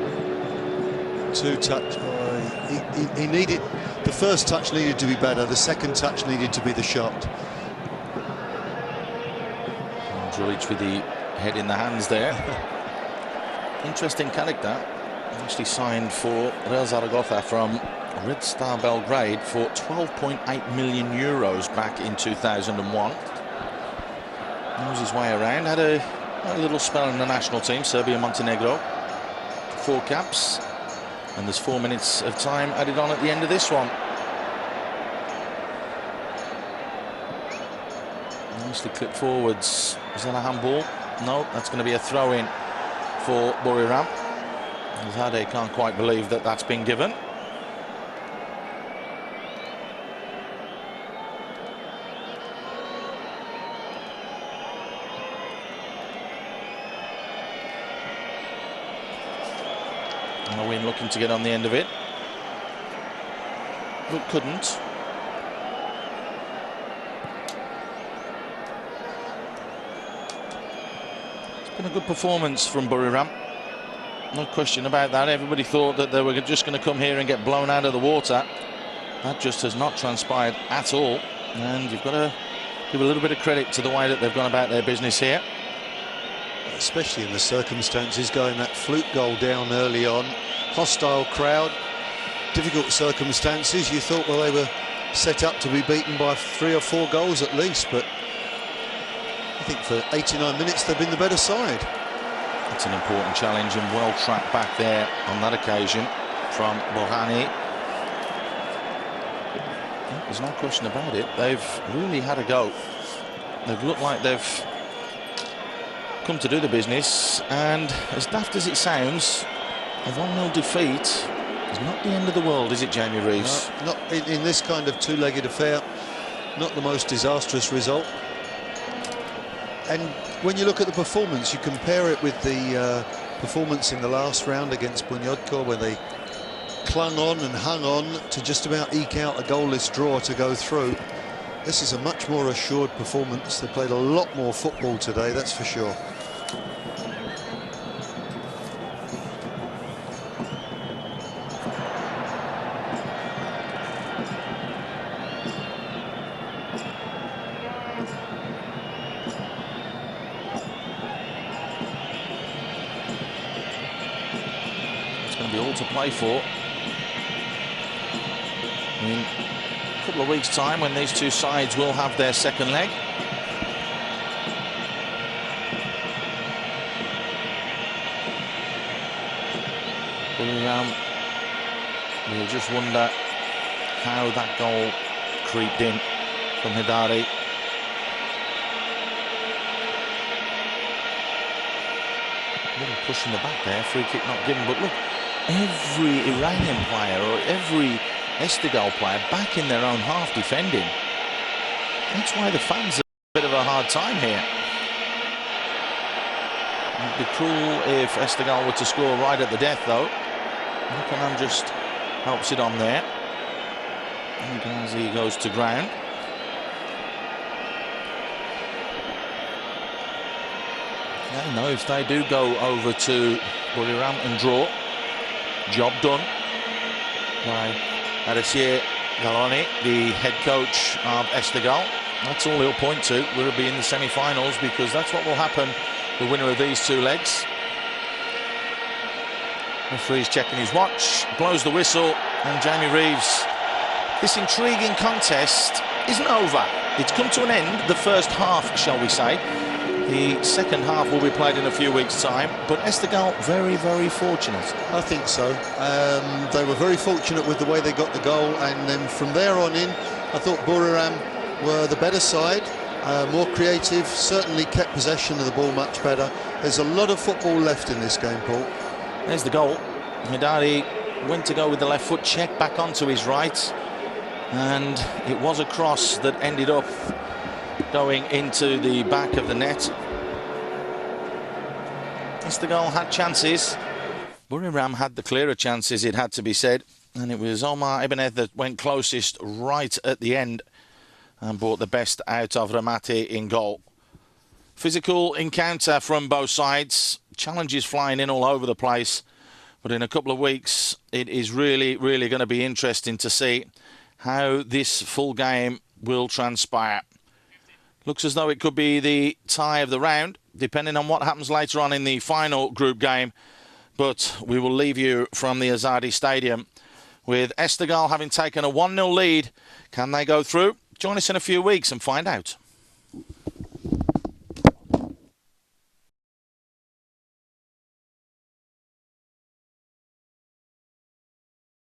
Two touch. He needed... The first touch needed to be better. The second touch needed to be the shot. Drulic with the head in the hands there. Interesting character. Actually signed for Real Zaragoza from Red Star Belgrade for 12.8 million euros back in 2001. Knows his way around. Had a little spell in the national team, Serbia-Montenegro. 4 caps. And there's 4 minutes of time added on at the end of this one. Nicely clipped forwards. Is that a handball? No, that's going to be a throw-in for Buriram. Zade can't quite believe that that's been given. Win looking to get on the end of it, but couldn't. It's been a good performance from Buriram, no question about that. Everybody thought that they were just going to come here and get blown out of the water. That just has not transpired at all, and you've got to give a little bit of credit to the way that they've gone about their business here. Especially in the circumstances, going that fluke goal down early on. Hostile crowd, difficult circumstances. You thought, well, they were set up to be beaten by 3 or 4 goals at least, but I think for 89 minutes they've been the better side. It's an important challenge and well tracked back there on that occasion from Bohani. There's no question about it. They've really had a go. They've looked like they've come to do the business, and as daft as it sounds, a 1-0 defeat is not the end of the world, is it, Jamie Reeves? No, not in this kind of two-legged affair. Not the most disastrous result. And when you look at the performance, you compare it with the performance in the last round against Bunyodkor, where they clung on and hung on to just about eke out a goalless draw to go through. This is a much more assured performance. They played a lot more football today, that's for sure. All to play for in a couple of weeks' time, when these two sides will have their second leg. We'll just wonder how that goal creeped in from Hidari. A little push in the back there, free kick not given, but look, every Iranian player or every Esteghlal player back in their own half defending. That's why the fans have a bit of a hard time here. It'd be cruel if Esteghlal were to score right at the death, though. Nekonam just helps it on there. And Ghazi goes to ground. Yeah, no, if they do go over to Buriram and draw, job done by Esteghlal, the head coach of Esteghlal. That's all he'll point to. We'll be in the semi-finals, because that's what will happen, the winner of these 2 legs. Referee's checking his watch, blows the whistle, and Jamie Reeves, this intriguing contest isn't over. It's come to an end, the first half, shall we say. The second half will be played in a few weeks' time, but Esteghlal very, very fortunate. I think so. They were very fortunate with the way they got the goal, and then from there on in, I thought Buriram were the better side, more creative, certainly kept possession of the ball much better. There's a lot of football left in this game, Paul. There's the goal. Midari went to go with the left foot, checked back onto his right, and it was a cross that ended up going into the back of the net. Esteghlal had chances. Buriram had the clearer chances, it had to be said, and it was Omar Ibanez that went closest right at the end and brought the best out of Ramati in goal. Physical encounter from both sides, challenges flying in all over the place, but in a couple of weeks it is really, really going to be interesting to see how this full game will transpire. Looks as though it could be the tie of the round, depending on what happens later on in the final group game. But we will leave you from the Azadi Stadium with Esteghlal having taken a 1-0 lead. Can they go through? Join us in a few weeks and find out.